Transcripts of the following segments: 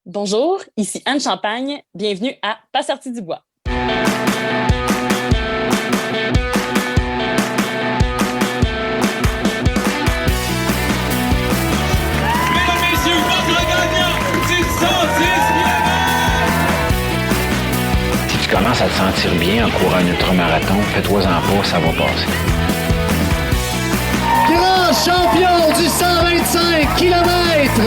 Bonjour, ici Anne Champagne. Bienvenue à Pas sorti du bois. Si tu commences à te sentir bien en courant un ultramarathon, fais-toi-en pas, ça va passer. Grand champion du 125 km!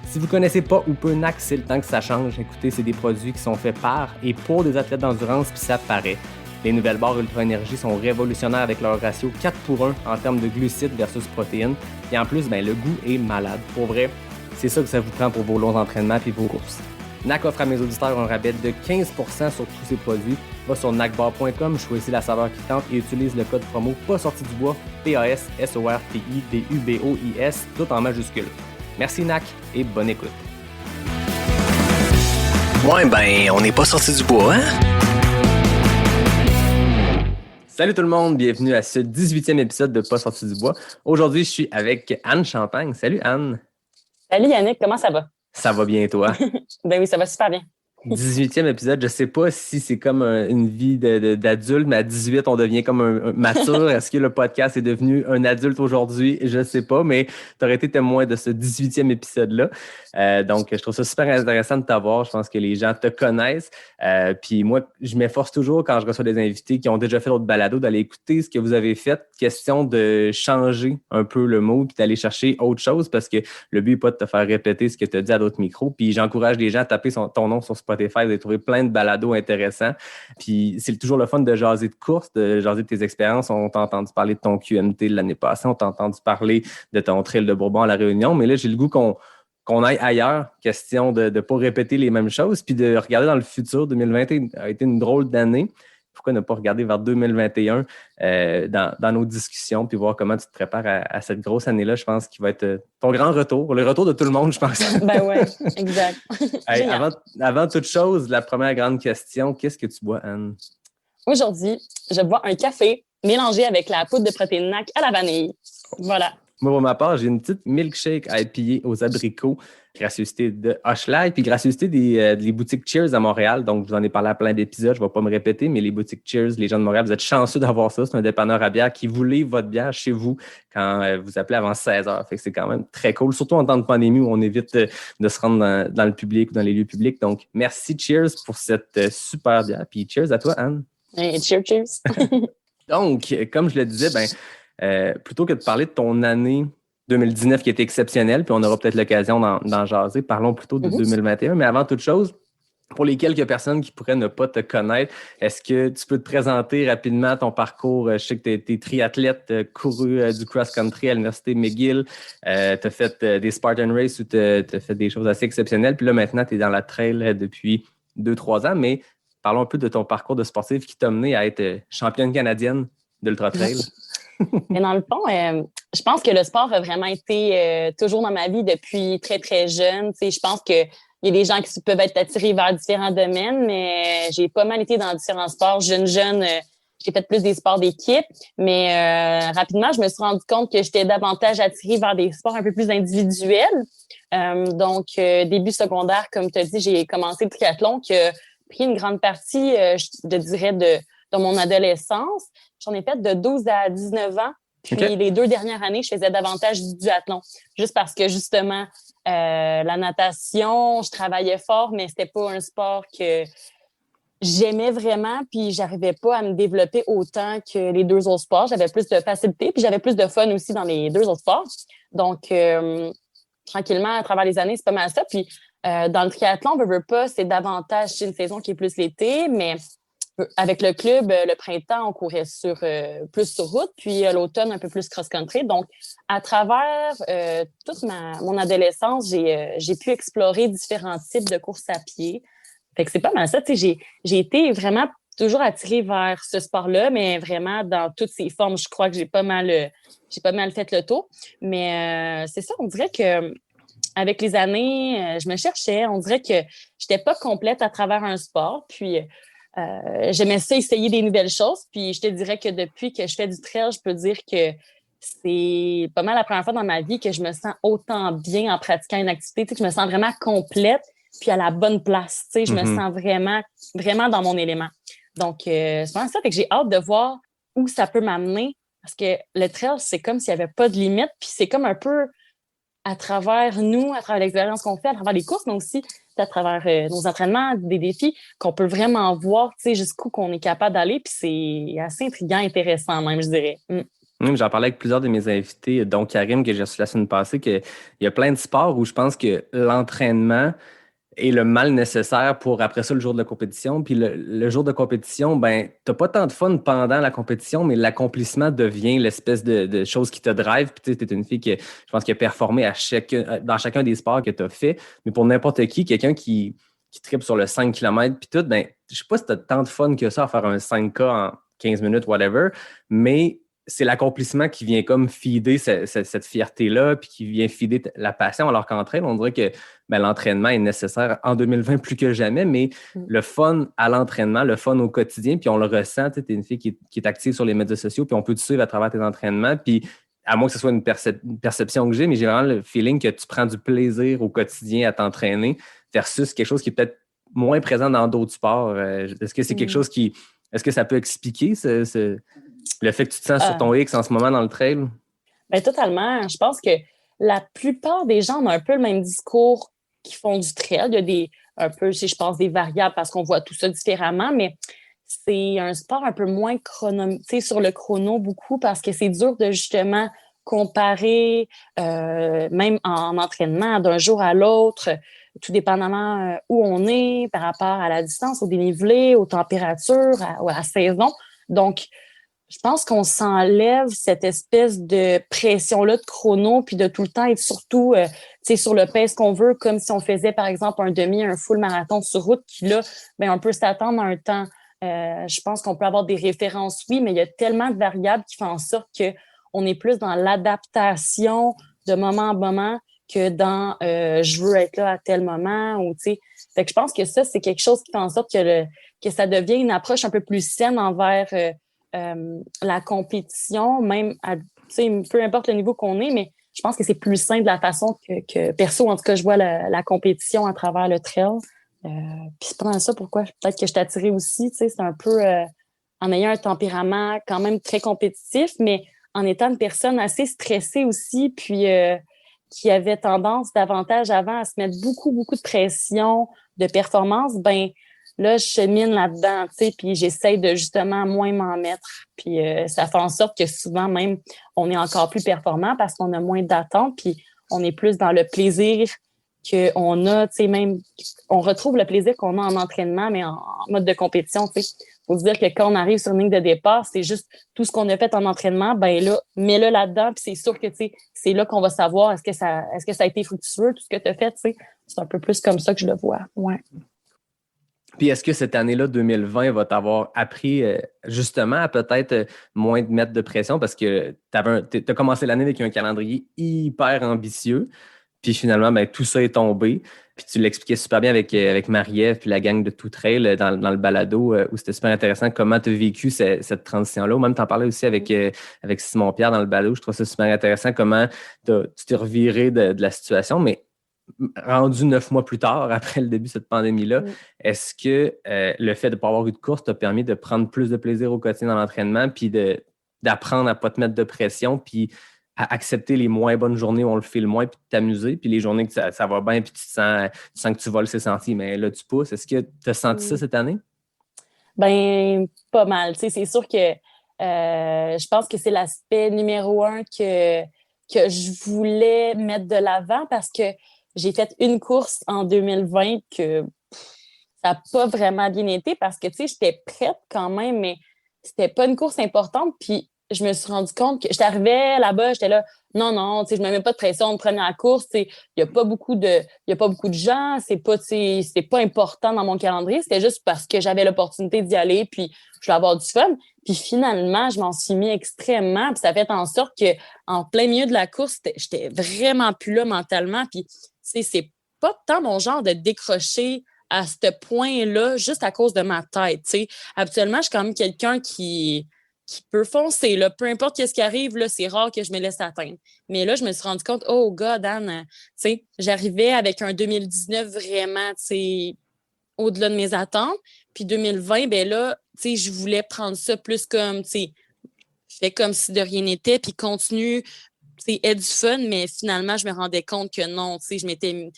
Si vous ne connaissez pas ou peu NAC, c'est le temps que ça change. Écoutez, c'est des produits qui sont faits par et pour des athlètes d'endurance, puis ça paraît. Les nouvelles barres Ultra Énergie sont révolutionnaires avec leur ratio 4:1 en termes de glucides versus protéines. Et en plus, le goût est malade. Pour vrai, c'est ça que ça vous prend pour vos longs entraînements et vos courses. NAC offre à mes auditeurs un rabais de 15% sur tous ces produits. Va sur nacbar.com, choisis la saveur qui tente et utilise le code promo pas sorti du bois, PASSORTIDUBOIS, tout en majuscule. Merci NAC et bonne écoute. Ouais, on n'est pas sorti du bois, hein? Salut tout le monde, bienvenue à ce 18e épisode de Pas sorti du bois. Aujourd'hui, je suis avec Anne Champagne. Salut Anne. Salut Yannick, comment ça va? Ça va bien toi? Ben oui, ça va super bien. 18e épisode, je sais pas si c'est comme une vie d'adulte, mais à 18, on devient comme un mature. Est-ce que le podcast est devenu un adulte aujourd'hui? Je sais pas, mais tu aurais été témoin de ce 18e épisode-là. Donc, je trouve ça super intéressant de t'avoir. Je pense que les gens te connaissent. Puis moi, je m'efforce toujours quand je reçois des invités qui ont déjà fait d'autres balados d'aller écouter ce que vous avez fait. Question de changer un peu le mot puis d'aller chercher autre chose parce que le but n'est pas de te faire répéter ce que tu as dit à d'autres micros. Puis j'encourage les gens à taper ton nom sur Spotify. Vous allez trouver plein de balados intéressants. Puis c'est toujours le fun de jaser de course, de jaser de tes expériences. On t'a entendu parler de ton QMT de l'année passée. On t'a entendu parler de ton trail de Bourbon à La Réunion. Mais là, j'ai le goût qu'on aille ailleurs, question de ne pas répéter les mêmes choses, puis de regarder dans le futur. 2020 a été une drôle d'année. Pourquoi ne pas regarder vers 2021 dans nos discussions, puis voir comment tu te prépares à cette grosse année-là, je pense, qui va être ton grand retour, le retour de tout le monde, je pense. Ben ouais, exact. Hey, avant toute chose, la première grande question, qu'est-ce que tu bois, Anne? Aujourd'hui, je bois un café mélangé avec la poudre de protéines NAC à la vanille. Voilà. Moi, pour ma part, j'ai une petite milkshake IPA aux abricots, gracieuseté de Hochelag, puis gracieuseté des boutiques Cheers à Montréal. Donc, je vous en ai parlé à plein d'épisodes, je ne vais pas me répéter, mais les boutiques Cheers, les gens de Montréal, vous êtes chanceux d'avoir ça. C'est un dépanneur à bière qui vous livre votre bière chez vous quand vous appelez avant 16 heures. Fait que c'est quand même très cool, surtout en temps de pandémie où on évite de se rendre dans le public ou dans les lieux publics. Donc, merci Cheers pour cette super bière. Puis cheers à toi, Anne. Hey, cheers. Donc, comme je le disais, plutôt que de parler de ton année 2019 qui était exceptionnelle, puis on aura peut-être l'occasion d'en jaser, parlons plutôt de 2021. Mais avant toute chose, pour les quelques personnes qui pourraient ne pas te connaître, est-ce que tu peux te présenter rapidement ton parcours? Je sais que tu es triathlète, couru du cross-country à l'Université McGill, tu as fait des Spartan Race où tu as fait des choses assez exceptionnelles, puis là maintenant tu es dans la trail depuis 2-3 ans, mais parlons un peu de ton parcours de sportif qui t'a mené à être championne canadienne d'Ultra Trail. Mais dans le fond, je pense que le sport a vraiment été toujours dans ma vie depuis très, très jeune. Tu sais, je pense qu'il y a des gens qui peuvent être attirés vers différents domaines, mais j'ai pas mal été dans différents sports. Jeune, j'ai fait plus des sports d'équipe, mais rapidement, je me suis rendu compte que j'étais davantage attirée vers des sports un peu plus individuels. Donc, début secondaire, comme tu as dit, j'ai commencé le triathlon qui a pris une grande partie, je dirais, de mon adolescence. J'en ai fait de 12 à 19 ans. Puis les 2 dernières années, je faisais davantage du duathlon. Juste parce que, justement, la natation, je travaillais fort, mais c'était pas un sport que j'aimais vraiment. Puis j'arrivais pas à me développer autant que les 2 autres sports. J'avais plus de facilité, puis j'avais plus de fun aussi dans les 2 autres sports. Donc, tranquillement, à travers les années, c'est pas mal ça. Puis dans le triathlon, veut pas, c'est davantage, c'est une saison qui est plus l'été, mais avec le club, le printemps, on courait plus sur route, puis l'automne, un peu plus cross-country. Donc, à travers toute mon adolescence, j'ai pu explorer différents types de courses à pied. Fait que c'est pas mal ça. Tu sais, j'ai été vraiment toujours attirée vers ce sport-là, mais vraiment dans toutes ses formes. Je crois que j'ai pas mal fait le tour. Mais c'est ça, on dirait que avec les années, je me cherchais. On dirait que j'étais pas complète à travers un sport. Puis j'aimais ça essayer des nouvelles choses. Puis je te dirais que depuis que je fais du trail, je peux dire que c'est pas mal la première fois dans ma vie que je me sens autant bien en pratiquant une activité, tu sais, que je me sens vraiment complète puis à la bonne place, tu sais, je me sens vraiment, vraiment dans mon élément. Donc, c'est vraiment ça, fait que j'ai hâte de voir où ça peut m'amener parce que le trail, c'est comme s'il n'y avait pas de limite, puis c'est comme un peu à travers nous, à travers l'expérience qu'on fait, à travers les courses, mais aussi à travers nos entraînements, des défis, qu'on peut vraiment voir, tu sais, jusqu'où qu'on est capable d'aller, puis c'est assez intriguant, intéressant même, je dirais. J'en parlais avec plusieurs de mes invités, dont Karim, que j'ai reçu la semaine passée, qu'il y a plein de sports où je pense que l'entraînement est le mal nécessaire pour après ça le jour de la compétition. Puis le jour de compétition, ben, t'as pas tant de fun pendant la compétition, mais l'accomplissement devient l'espèce de chose qui te drive. Puis tu es une fille qui, je pense, qui a performé dans chacun des sports que tu as fait. Mais pour n'importe qui, quelqu'un qui tripe sur le 5 km puis tout, ben, je sais pas si tu as tant de fun que ça à faire un 5K en 15 minutes, whatever, mais c'est l'accomplissement qui vient comme feeder cette fierté-là, puis qui vient feeder la passion, alors qu'en train, on dirait que ben, l'entraînement est nécessaire en 2020 plus que jamais, mais le fun à l'entraînement, le fun au quotidien, puis on le ressent, tu es une fille qui est active sur les médias sociaux, puis on peut te suivre à travers tes entraînements, puis à moins que ce soit une perception que j'ai vraiment le feeling que tu prends du plaisir au quotidien à t'entraîner versus quelque chose qui est peut-être moins présent dans d'autres sports. Est-ce que c'est quelque chose qui... Est-ce que ça peut expliquer le fait que tu te sens sur ton X en ce moment dans le trail? Bien, totalement. Je pense que la plupart des gens ont un peu le même discours qui font du trail. Il y a un peu, je pense, des variables parce qu'on voit tout ça différemment, mais c'est un sport un peu moins sur le chrono beaucoup parce que c'est dur de justement comparer, même en entraînement, d'un jour à l'autre, tout dépendamment où on est par rapport à la distance, au dénivelé, aux températures, à la saison. Donc, je pense qu'on s'enlève cette espèce de pression-là de chrono, puis de tout le temps être surtout sur le pace qu'on veut, comme si on faisait, par exemple, un full marathon sur route, qui là, ben, on peut s'attendre à un temps. Je pense qu'on peut avoir des références, oui, mais il y a tellement de variables qui font en sorte qu'on est plus dans l'adaptation de moment en moment que dans je veux être là à tel moment. Ou, fait que je pense que ça, c'est quelque chose qui fait en sorte que ça devient une approche un peu plus saine envers la compétition, même peu importe le niveau qu'on est, mais je pense que c'est plus sain de la façon que perso, en tout cas, je vois la compétition à travers le trail. Puis c'est pas ça pourquoi peut-être que je t'attirais aussi, c'est un peu en ayant un tempérament quand même très compétitif, mais en étant une personne assez stressée aussi, puis qui avait tendance davantage avant à se mettre beaucoup, beaucoup de pression, de performance, ben là, je chemine là-dedans, puis j'essaie de justement moins m'en mettre. Puis ça fait en sorte que souvent même, on est encore plus performant parce qu'on a moins d'attentes, puis on est plus dans le plaisir qu'on a, même, on retrouve le plaisir qu'on a en entraînement, mais en mode de compétition, Faut se dire que quand on arrive sur une ligne de départ, c'est juste tout ce qu'on a fait en entraînement, ben là, mets-le là-dedans, puis c'est sûr que, c'est là qu'on va savoir est-ce que ça a été fructueux, tout ce que tu as fait, C'est un peu plus comme ça que je le vois, ouais. Puis est-ce que cette année-là, 2020, va t'avoir appris justement à peut-être moins te mettre de pression parce que tu as commencé l'année avec un calendrier hyper ambitieux, puis finalement, ben, tout ça est tombé. Puis tu l'expliquais super bien avec Marie-Ève puis la gang de Tout Trail dans le balado où c'était super intéressant comment tu as vécu cette transition-là. Ou même t'en parlais aussi avec Simon-Pierre dans le balado. Je trouve ça super intéressant comment tu t'es reviré de la situation, mais rendu 9 mois plus tard, après le début de cette pandémie-là, est-ce que le fait de ne pas avoir eu de course t'a permis de prendre plus de plaisir au quotidien dans l'entraînement, puis d'apprendre à ne pas te mettre de pression, puis à accepter les moins bonnes journées où on le fait le moins, puis de t'amuser, puis les journées que ça va bien, puis tu sens que tu voles ses sentiers, mais là, tu pousses. Est-ce que tu as senti ça cette année? Ben, pas mal. C'est sûr que je pense que c'est l'aspect numéro 1 que je voulais mettre de l'avant parce que j'ai fait une course en 2020 que ça n'a pas vraiment bien été parce que, j'étais prête quand même, mais c'était pas une course importante. Puis, je me suis rendu compte que j'étais arrivée là-bas, j'étais là, non, je me mets pas de pression de première course. Il n'y a pas beaucoup de gens, c'est pas important dans mon calendrier. C'était juste parce que j'avais l'opportunité d'y aller, puis je voulais avoir du fun. Puis finalement, je m'en suis mis extrêmement, puis ça a fait en sorte que en plein milieu de la course, j'étais vraiment plus là mentalement. Puis c'est pas tant mon genre de décrocher à ce point-là juste à cause de ma tête. Habituellement, je suis quand même quelqu'un qui qui peut foncer, là. Peu importe ce qui arrive, là, c'est rare que je me laisse atteindre. Mais là, je me suis rendu compte, oh God, Anne, tu sais, j'arrivais avec un 2019 vraiment, tu sais, au-delà de mes attentes. Puis 2020, ben là, tu sais, je voulais prendre ça plus comme, tu sais, fais comme si de rien n'était, puis continue, tu sais, aie du fun, mais finalement, je me rendais compte que non, tu sais, je m'étais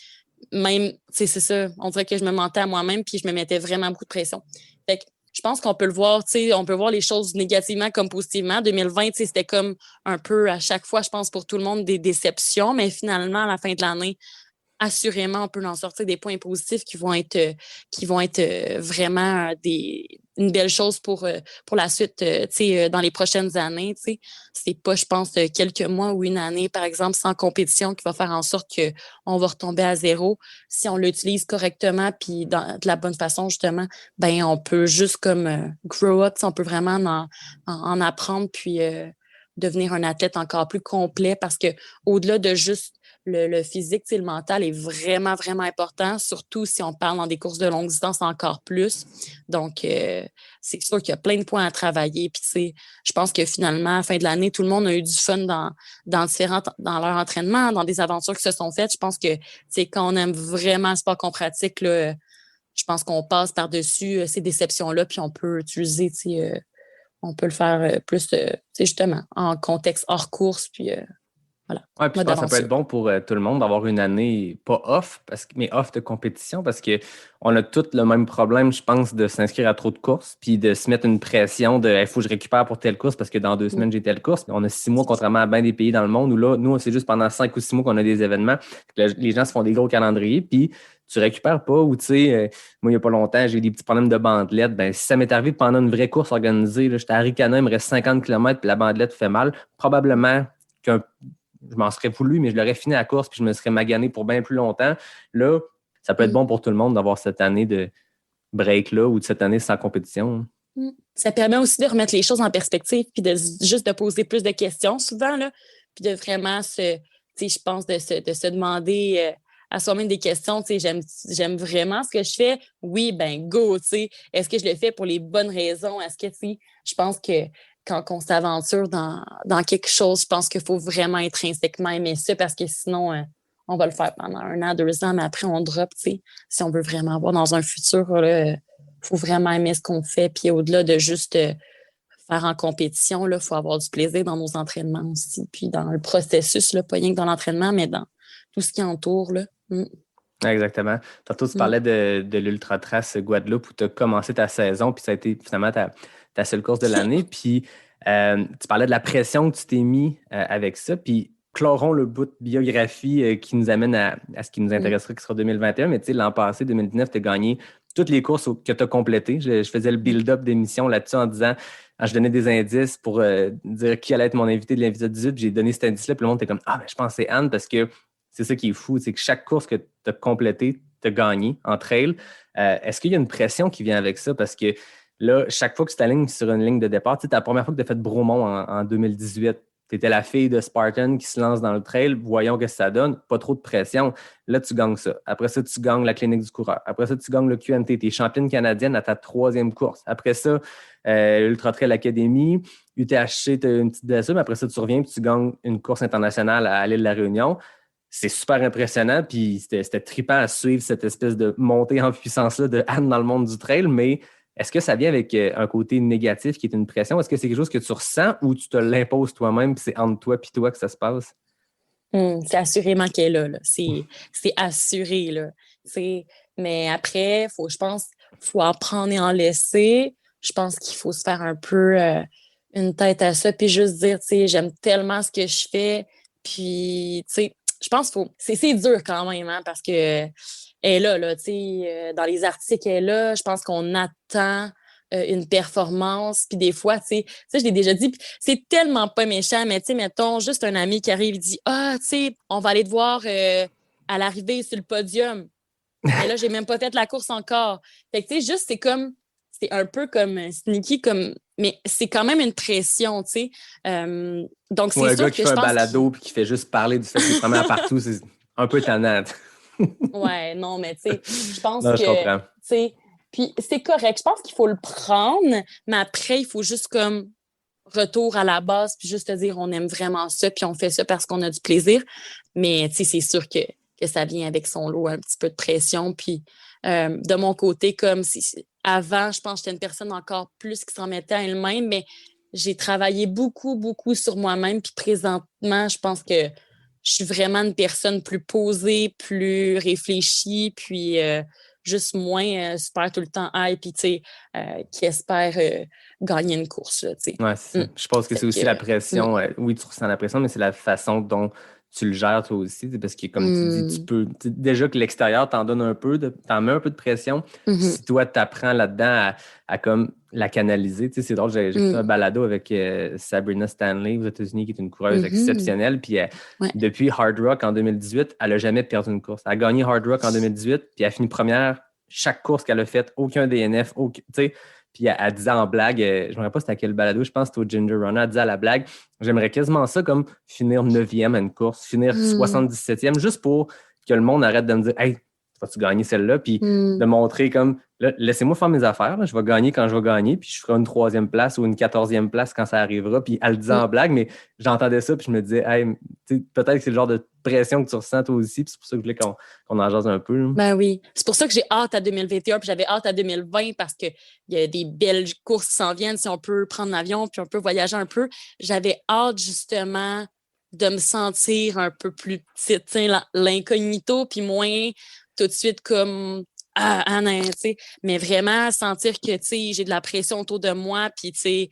même, tu sais, c'est ça, on dirait que je me mentais à moi-même, puis je me mettais vraiment beaucoup de pression. Fait que je pense qu'on peut le voir, tu sais, on peut voir les choses négativement comme positivement. 2020, tu sais, c'était comme un peu à chaque fois, je pense, pour tout le monde, des déceptions, mais finalement, à la fin de l'année, assurément, on peut en sortir des points positifs qui vont être vraiment une belle chose pour la suite, dans les prochaines années. T'sais. C'est pas, je pense, quelques mois ou une année, par exemple, sans compétition qui va faire en sorte qu'on va retomber à zéro. Si on l'utilise correctement puis de la bonne façon, justement, ben on peut juste comme grow up, on peut vraiment en apprendre puis devenir un athlète encore plus complet parce que au-delà de juste le physique, le mental est vraiment, vraiment important, surtout si on parle dans des courses de longue distance encore plus. Donc, c'est sûr qu'il y a plein de points à travailler. Puis, je pense que finalement, à la fin de l'année, tout le monde a eu du fun dans leur entraînement, dans des aventures qui se sont faites. Je pense que quand on aime vraiment le sport qu'on pratique, là, je pense qu'on passe par-dessus ces déceptions-là, puis on peut utiliser, on peut le faire plus, justement, en contexte hors course, puis voilà. Ouais, puis je pense que ça peut être bon pour tout le monde d'avoir une année pas off, mais off de compétition, parce qu'on a tous le même problème, je pense, de s'inscrire à trop de courses, puis de se mettre une pression de il faut que je récupère pour telle course parce que dans 2 semaines, j'ai telle course. On a 6 mois, contrairement à bien des pays dans le monde où là, nous, c'est juste pendant 5 ou 6 mois qu'on a des événements. Les gens se font des gros calendriers, puis tu récupères pas, ou tu sais, moi, il n'y a pas longtemps, j'ai eu des petits problèmes de bandelettes. Ben, si ça m'est arrivé pendant une vraie course organisée, là, j'étais à Ricana, il me reste 50 km, puis la bandelette fait mal, probablement je m'en serais voulu, mais je l'aurais fini à la course puis je me serais magané pour bien plus longtemps. Là, ça peut être bon pour tout le monde d'avoir cette année de break-là ou de cette année sans compétition. Ça permet aussi de remettre les choses en perspective puis juste de poser plus de questions souvent, là, puis de vraiment je pense, de se demander à soi-même des questions. J'aime vraiment ce que je fais. Oui, ben go, est-ce que je le fais pour les bonnes raisons? Est-ce que, je pense que quand on s'aventure dans quelque chose, je pense qu'il faut vraiment intrinsèquement aimer ça parce que sinon, on va le faire pendant 1 an, 2 ans, mais après, on drop, si on veut vraiment avoir dans un futur, il faut vraiment aimer ce qu'on fait. Puis au-delà de juste faire en compétition, il faut avoir du plaisir dans nos entraînements aussi. Puis dans le processus, là, pas rien que dans l'entraînement, mais dans tout ce qui entoure. Là. Exactement. Tantôt, tu parlais de l'Ultra Trace Guadeloupe où tu as commencé ta saison, puis ça a été finalement ta seule course de l'année. Puis tu parlais de la pression que tu t'es mis avec ça. Puis clorons le bout de biographie qui nous amène à ce qui nous intéresserait, qui sera 2021. Mais tu sais, l'an passé, 2019, tu as gagné toutes les courses que tu as complétées. Je faisais le build-up d'émission là-dessus en disant, je donnais des indices pour dire qui allait être mon invité de l'épisode 18. J'ai donné cet indice-là, puis le monde était comme, je pense que c'est Anne parce que c'est ça qui est fou, c'est que chaque course que tu as complétée, tu as gagné en trail. Est-ce qu'il y a une pression qui vient avec ça? Parce que là, chaque fois que tu t'alignes sur une ligne de départ, tu sais, la première fois que tu as fait Bromont en 2018, tu étais la fille de Spartan qui se lance dans le trail, voyons que ça donne, pas trop de pression. Là, tu gagnes ça. Après ça, tu gagnes la clinique du coureur. Après ça, tu gagnes le QMT. Tu es championne canadienne à ta 3e course. Après ça, Ultra Trail Academy, UTHC, tu as une petite blessure, mais après ça, tu reviens et tu gagnes une course internationale à l'île de la Réunion. C'est super impressionnant, puis c'était trippant à suivre cette espèce de montée en puissance-là de Anne dans le monde du trail, mais est-ce que ça vient avec un côté négatif qui est une pression? Est-ce que c'est quelque chose que tu ressens ou tu te l'imposes toi-même puis c'est entre toi et toi que ça se passe? C'est assurément qu'elle est là. C'est assuré. Là. Mais après, je pense qu'il faut en prendre et en laisser. Je pense qu'il faut se faire un peu une tête à ça puis juste dire, j'aime tellement ce que je fais. Puis, je pense qu'il faut... C'est dur quand même, hein, parce que elle est là, dans les articles, elle est là. Je pense qu'on attend une performance. Puis des fois, je l'ai déjà dit, c'est tellement pas méchant, mais mettons, juste un ami qui arrive et dit on va aller te voir à l'arrivée sur le podium. Et là, j'ai même pas fait la course encore. Fait que, juste, c'est un peu comme sneaky, mais c'est quand même une pression, donc c'est sûr un gars que qui fait un balado et qui fait juste parler du fait qu'il se promène partout, c'est un peu tannant. Ouais, non, mais je pense non, que... je comprends. Puis c'est correct. Je pense qu'il faut le prendre, mais après, il faut juste comme retour à la base, puis juste te dire on aime vraiment ça, puis on fait ça parce qu'on a du plaisir. Mais tu sais, c'est sûr que ça vient avec son lot, un petit peu de pression. Puis de mon côté, comme avant, je pense que j'étais une personne encore plus qui s'en mettait à elle-même, mais j'ai travaillé beaucoup, beaucoup sur moi-même. Puis présentement, je pense que je suis vraiment une personne plus posée, plus réfléchie, puis juste moins super tout le temps high, puis tu sais, qui espère gagner une course, là, tu sais. Ouais, c'est ça. Je pense que c'est aussi la pression. Oui, tu ressens la pression, mais c'est la façon dont tu le gères toi aussi. Parce que, comme tu dis, tu peux. Déjà que l'extérieur t'en donne un peu, t'en mets un peu de pression. Si toi, tu apprends là-dedans à comme la canaliser. Tu sais, c'est drôle, j'ai fait un balado avec Sabrina Stanley aux États-Unis, qui est une coureuse exceptionnelle. Puis depuis Hard Rock en 2018, elle n'a jamais perdu une course. Elle a gagné Hard Rock en 2018, puis elle a fini première chaque course qu'elle a faite, aucun DNF, tu sais. Puis elle disait en blague, je ne me rappelle pas c'était à quel balado, je pense que c'était au Ginger Runner, elle disait à la blague, j'aimerais quasiment ça comme finir 9e à une course, finir 77e, juste pour que le monde arrête de me dire « Hey, vas-tu gagner celle-là? » Puis de montrer comme là, laissez-moi faire mes affaires, là, je vais gagner quand je vais gagner, puis je ferai une 3e place ou une 14e place quand ça arrivera. Puis elle le disait en blague, mais j'entendais ça, puis je me disais, hey, peut-être que c'est le genre de pression que tu ressens toi aussi, puis c'est pour ça que je voulais qu'on en jase un peu. Là. Ben oui. C'est pour ça que j'ai hâte à 2021, puis j'avais hâte à 2020 parce qu'il y a des belles courses qui s'en viennent, si on peut prendre l'avion, puis on peut voyager un peu. J'avais hâte justement de me sentir un peu plus petite, l'incognito, puis moins tout de suite comme non, tu sais, mais vraiment sentir que tu sais, j'ai de la pression autour de moi, puis tu sais,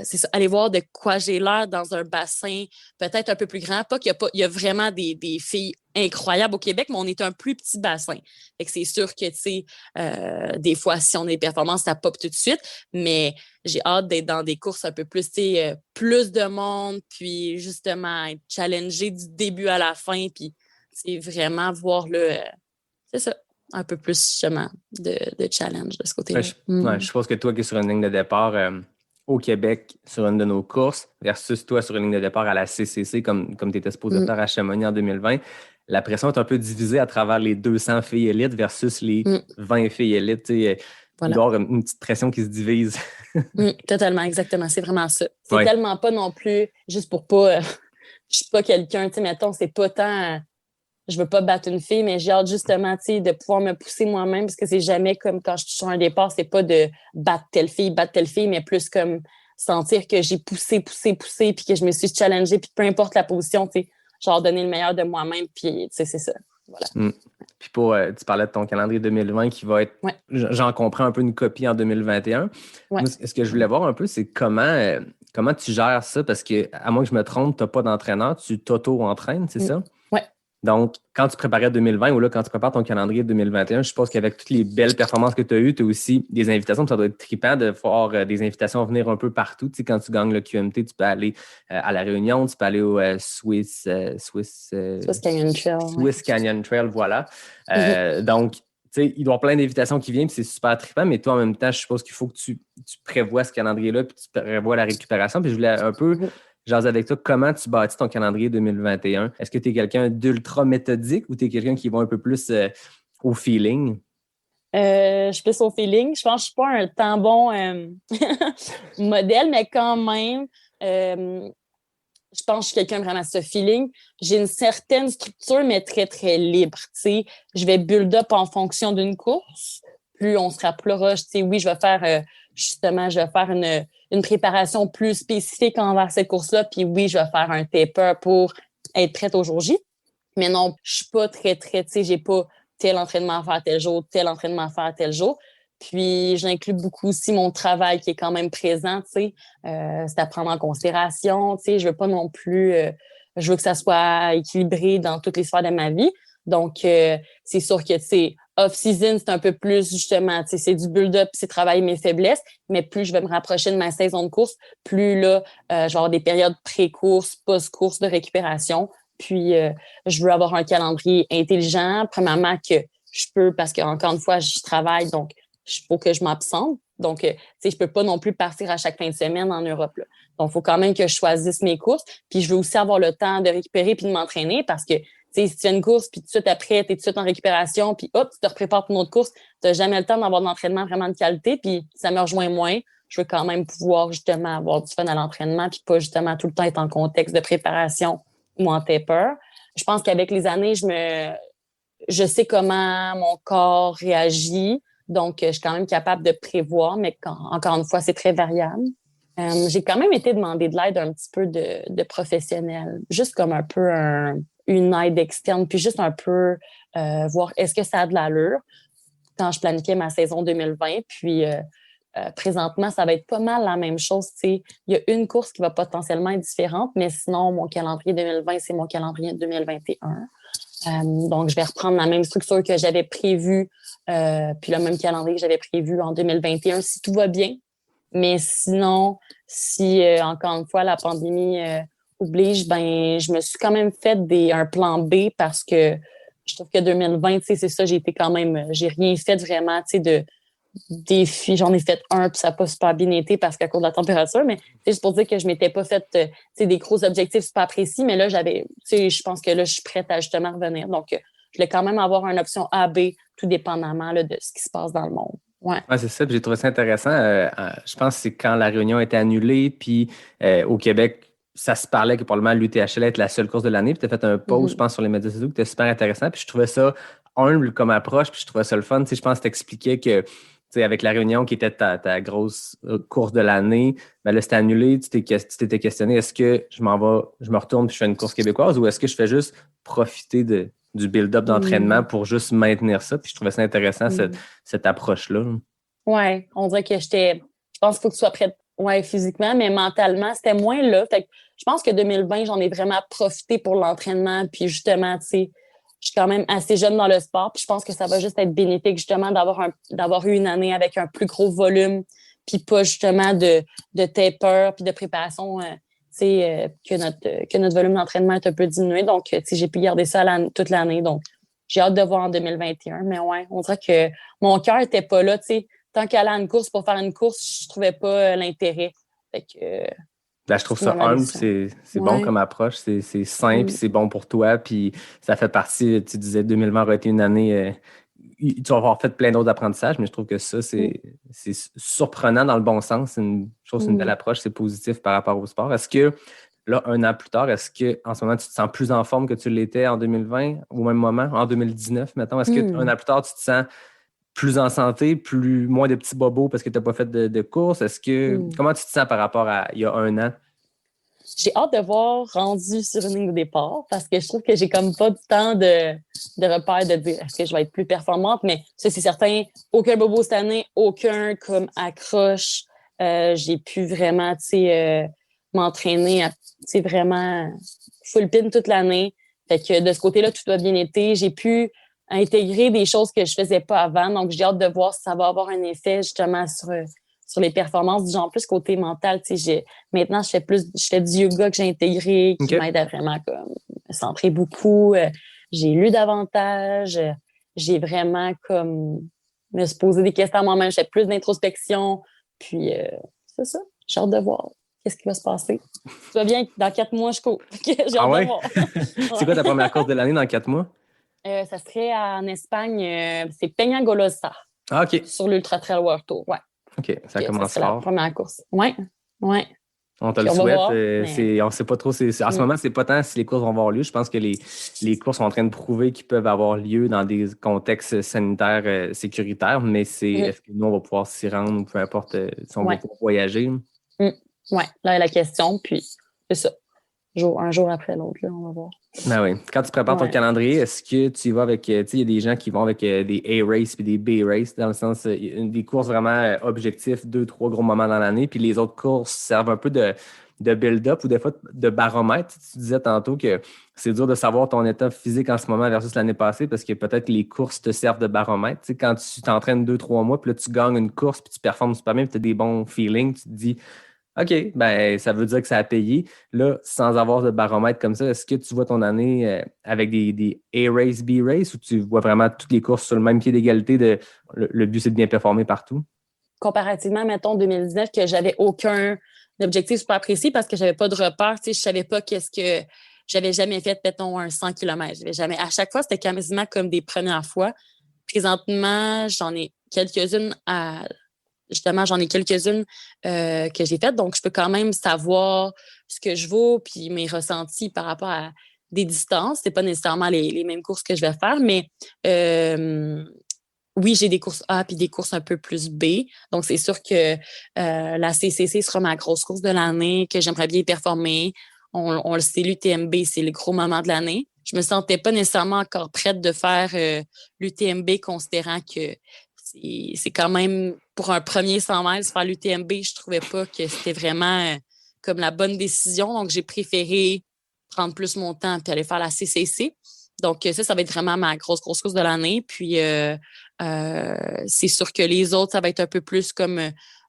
c'est ça, aller voir de quoi j'ai l'air dans un bassin peut-être un peu plus grand. Pas qu'il y a vraiment des filles incroyables au Québec, mais on est un plus petit bassin. Fait que c'est sûr que, tu sais, des fois, si on a des performances, ça pop tout de suite, mais j'ai hâte d'être dans des courses un peu plus, tu sais, plus de monde, puis justement être challengée du début à la fin, puis c'est vraiment voir c'est ça, un peu plus justement de challenge de ce côté-là. Je suppose que toi qui es sur une ligne de départ au Québec sur une de nos courses versus toi sur une ligne de départ à la CCC comme tu étais supposé faire à Chamonix en 2020, la pression est un peu divisée à travers les 200 filles élites versus les 20 filles élites. Voilà. Il doit y avoir une petite pression qui se divise. Totalement, exactement. C'est vraiment ça. C'est tellement pas non plus, juste pour pas... je suis pas quelqu'un, tu sais, mettons, c'est pas tant... je veux pas battre une fille, mais j'ai hâte justement, tu sais, de pouvoir me pousser moi-même parce que c'est jamais comme quand je suis sur un départ, c'est pas de battre telle fille, mais plus comme sentir que j'ai poussé, puis que je me suis challengée, puis peu importe la position, tu sais, genre donner le meilleur de moi-même, puis tu sais, c'est ça. Voilà. Puis tu parlais de ton calendrier 2020 qui va être, j'en comprends un peu une copie en 2021. Moi, ce que je voulais voir un peu, c'est comment tu gères ça, parce que, à moins que je me trompe, tu n'as pas d'entraîneur, tu t'auto-entraînes, c'est ça? Oui. Donc, quand tu préparais 2020 ou là, quand tu prépares ton calendrier 2021, je suppose qu'avec toutes les belles performances que tu as eues, tu as aussi des invitations. Ça doit être trippant de voir des invitations venir un peu partout. Tu sais, quand tu gagnes le QMT, tu peux aller à La Réunion, tu peux aller au Swiss Canyon Trail. Swiss Canyon Trail, voilà. Donc, tu sais, il doit y avoir plein d'invitations qui viennent, puis c'est super trippant, mais toi, en même temps, je suppose qu'il faut que tu prévois ce calendrier-là, puis tu prévois la récupération. Puis je voulais un peu... Jase avec toi, comment tu bâtis ton calendrier 2021? Est-ce que tu es quelqu'un d'ultra méthodique ou tu es quelqu'un qui va un peu plus au feeling? Je suis plus au feeling. Je pense que je ne suis pas un tant bon modèle, mais quand même, je pense que je suis quelqu'un vraiment de ce feeling. J'ai une certaine structure, mais très, très libre. T'sais. Je vais build up en fonction d'une course. Plus on se rapproche, oui, je vais faire une préparation plus spécifique envers cette course-là. Puis oui, je vais faire un taper pour être prête au jour J. Mais non, je suis pas très, très, j'ai pas tel entraînement à faire tel jour, tel entraînement à faire tel jour. Puis j'inclus beaucoup aussi mon travail qui est quand même présent, c'est à prendre en considération. Je veux pas non plus, je veux que ça soit équilibré dans toutes les sphères de ma vie. Donc, c'est sûr que, off-season, c'est un peu plus, justement, c'est du build-up, c'est travailler mes faiblesses, mais plus je vais me rapprocher de ma saison de course, plus là, je vais avoir des périodes pré-course, post-course de récupération. Puis, je veux avoir un calendrier intelligent, premièrement que je peux, parce qu'encore une fois, je travaille, donc il faut que je m'absente. Donc, je peux pas non plus partir à chaque fin de semaine en Europe, là. Donc, il faut quand même que je choisisse mes courses. Puis, je veux aussi avoir le temps de récupérer puis de m'entraîner parce que, si tu fais une course, puis tout de suite après, tu es tout de suite en récupération, puis hop, tu te reprépares pour une autre course, tu n'as jamais le temps d'avoir de l'entraînement vraiment de qualité, puis ça me rejoint moins. je veux quand même pouvoir justement avoir du fun à l'entraînement puis pas justement tout le temps être en contexte de préparation ou en taper. Je pense qu'avec les années, je sais comment mon corps réagit, donc je suis quand même capable de prévoir, mais encore une fois, c'est très variable. J'ai quand même été demander de l'aide un petit peu de professionnels, juste comme un peu une aide externe, puis juste un peu voir est-ce que ça a de l'allure quand je planifiais ma saison 2020. Puis présentement, ça va être pas mal la même chose. Il y a une course qui va potentiellement être différente, mais sinon, mon calendrier 2020, c'est mon calendrier 2021. Donc, je vais reprendre la même structure que j'avais prévue, puis le même calendrier que j'avais prévu en 2021, si tout va bien. Mais sinon, si, encore une fois, la pandémie oblige, ben je me suis quand même fait un plan B parce que je trouve que 2020, c'est ça, j'ai rien fait vraiment, de défi. J'en ai fait un, puis ça n'a pas super bien été parce qu'à cause de la température, mais c'est juste pour dire que je m'étais pas fait des gros objectifs super précis, mais là, je pense que là, je suis prête à justement revenir. Donc, je voulais quand même avoir une option A, B, tout dépendamment là, de ce qui se passe dans le monde. Ouais. Ouais, c'est ça. Puis j'ai trouvé ça intéressant. Je pense que c'est quand la réunion a été annulée, puis au Québec, ça se parlait que probablement l'UTHL allait être la seule course de l'année. Puis tu as fait un post, je pense, sur les médias sociaux qui était super intéressant. Puis je trouvais ça humble comme approche, puis je trouvais ça le fun. Tu sais, je pense que tu expliquais que avec la réunion qui était ta grosse course de l'année, ben là, c'était annulé. Tu t'étais questionné, est-ce que je me retourne puis je fais une course québécoise ou est-ce que je fais juste profiter du build-up d'entraînement pour juste maintenir ça? Puis je trouvais ça intéressant, cette approche-là. Oui, on dirait que je pense qu'il faut que tu sois prête, physiquement, mais mentalement, c'était moins là. Fait que je pense que 2020, j'en ai vraiment profité pour l'entraînement. Puis justement, je suis quand même assez jeune dans le sport, puis je pense que ça va juste être bénéfique, justement, d'avoir eu une année avec un plus gros volume, puis pas, justement, de taper, puis de préparation, que notre volume d'entraînement est un peu diminué. Donc, j'ai pu garder ça toute l'année. Donc, j'ai hâte de voir en 2021. Mais ouais, on dirait que mon cœur était pas là, tu sais. Tant qu'aller à une course pour faire une course, je trouvais pas l'intérêt. Fait que... je trouve ça humble, c'est bon comme approche, c'est simple, c'est bon pour toi, puis ça fait partie, tu disais 2020 aurait été une année, tu vas avoir fait plein d'autres apprentissages, mais je trouve que ça, c'est surprenant dans le bon sens, je trouve que c'est une belle approche, c'est positif par rapport au sport. Est-ce que, là, un an plus tard, est-ce qu'en ce moment, tu te sens plus en forme que tu l'étais en 2020, au même moment, en 2019, mettons? Est-ce qu'un an plus tard, tu te sens plus en santé, moins de petits bobos parce que tu n'as pas fait de course? Comment tu te sens par rapport à il y a un an? J'ai hâte de voir rendu sur une ligne de départ parce que je trouve que j'ai comme pas du temps de repère de dire est-ce que je vais être plus performante, mais ça, c'est certain, aucun bobo cette année, aucun comme accroche. J'ai pu vraiment, m'entraîner à, vraiment full pin toute l'année. Fait que de ce côté-là, tout a bien été. J'ai pu intégrer des choses que je faisais pas avant. Donc, j'ai hâte de voir si ça va avoir un effet justement sur les performances. En plus, côté mental, maintenant, je fais du yoga que j'ai intégré, qui m'aide à vraiment comme me centrer beaucoup. J'ai lu davantage. J'ai vraiment comme me se poser des questions à moi-même. Je fais plus d'introspection. Puis, c'est ça. J'ai hâte de voir qu'est-ce qui va se passer. Tu vois bien que dans 4 mois, je cours. J'ai hâte de voir. C'est quoi ta première course de l'année dans 4 mois? Ça serait en Espagne, c'est Peñagolosa. Ah, OK. Sur l'Ultra Trail World Tour, ouais. OK, ça commence fort. fort. La première course. Ouais. On te le souhaite. On ne sait pas trop. En ce moment, c'est pas tant si les courses vont avoir lieu. Je pense que les courses sont en train de prouver qu'ils peuvent avoir lieu dans des contextes sanitaires sécuritaires, mais est-ce que nous, on va pouvoir s'y rendre ou peu importe si on va pouvoir voyager? Oui, là est la question, puis c'est ça. Un jour après l'autre, là, on va voir. Ben oui. Quand tu prépares ton calendrier, est-ce que tu y vas avec, il y a des gens qui vont avec des A-races puis des B-races, dans le sens, des courses vraiment objectifs, 2-3 gros moments dans l'année, puis les autres courses servent un peu de build-up ou des fois de baromètre. Tu disais tantôt que c'est dur de savoir ton état physique en ce moment versus l'année passée parce que peut-être que les courses te servent de baromètre. Tu sais, quand tu t'entraînes 2-3 mois, puis là, tu gagnes une course, puis tu performes super bien, puis tu as des bons feelings, tu te dis OK, ben ça veut dire que ça a payé. Là, sans avoir de baromètre comme ça, est-ce que tu vois ton année avec des A-race, B-race ou tu vois vraiment toutes les courses sur le même pied d'égalité le but, c'est de bien performer partout? Comparativement, mettons, 2019, que j'avais aucun objectif super précis parce que j'avais pas de repère. Je savais pas qu'est-ce que j'avais jamais fait, mettons, un 100 km. À chaque fois, c'était quasiment comme des premières fois. Présentement, j'en ai quelques-unes à justement, j'en ai quelques-unes que j'ai faites, donc je peux quand même savoir ce que je vaux puis mes ressentis par rapport à des distances. C'est pas nécessairement les mêmes courses que je vais faire, mais oui, j'ai des courses A puis des courses un peu plus B. Donc, c'est sûr que la CCC sera ma grosse course de l'année, que j'aimerais bien performer. On le sait, l'UTMB, c'est le gros moment de l'année. Je me sentais pas nécessairement encore prête de faire l'UTMB, considérant que c'est quand même, pour un premier 100 mètres, faire l'UTMB, je trouvais pas que c'était vraiment comme la bonne décision. Donc, j'ai préféré prendre plus mon temps puis aller faire la CCC. Donc, ça va être vraiment ma grosse course de l'année. Puis, c'est sûr que les autres, ça va être un peu plus comme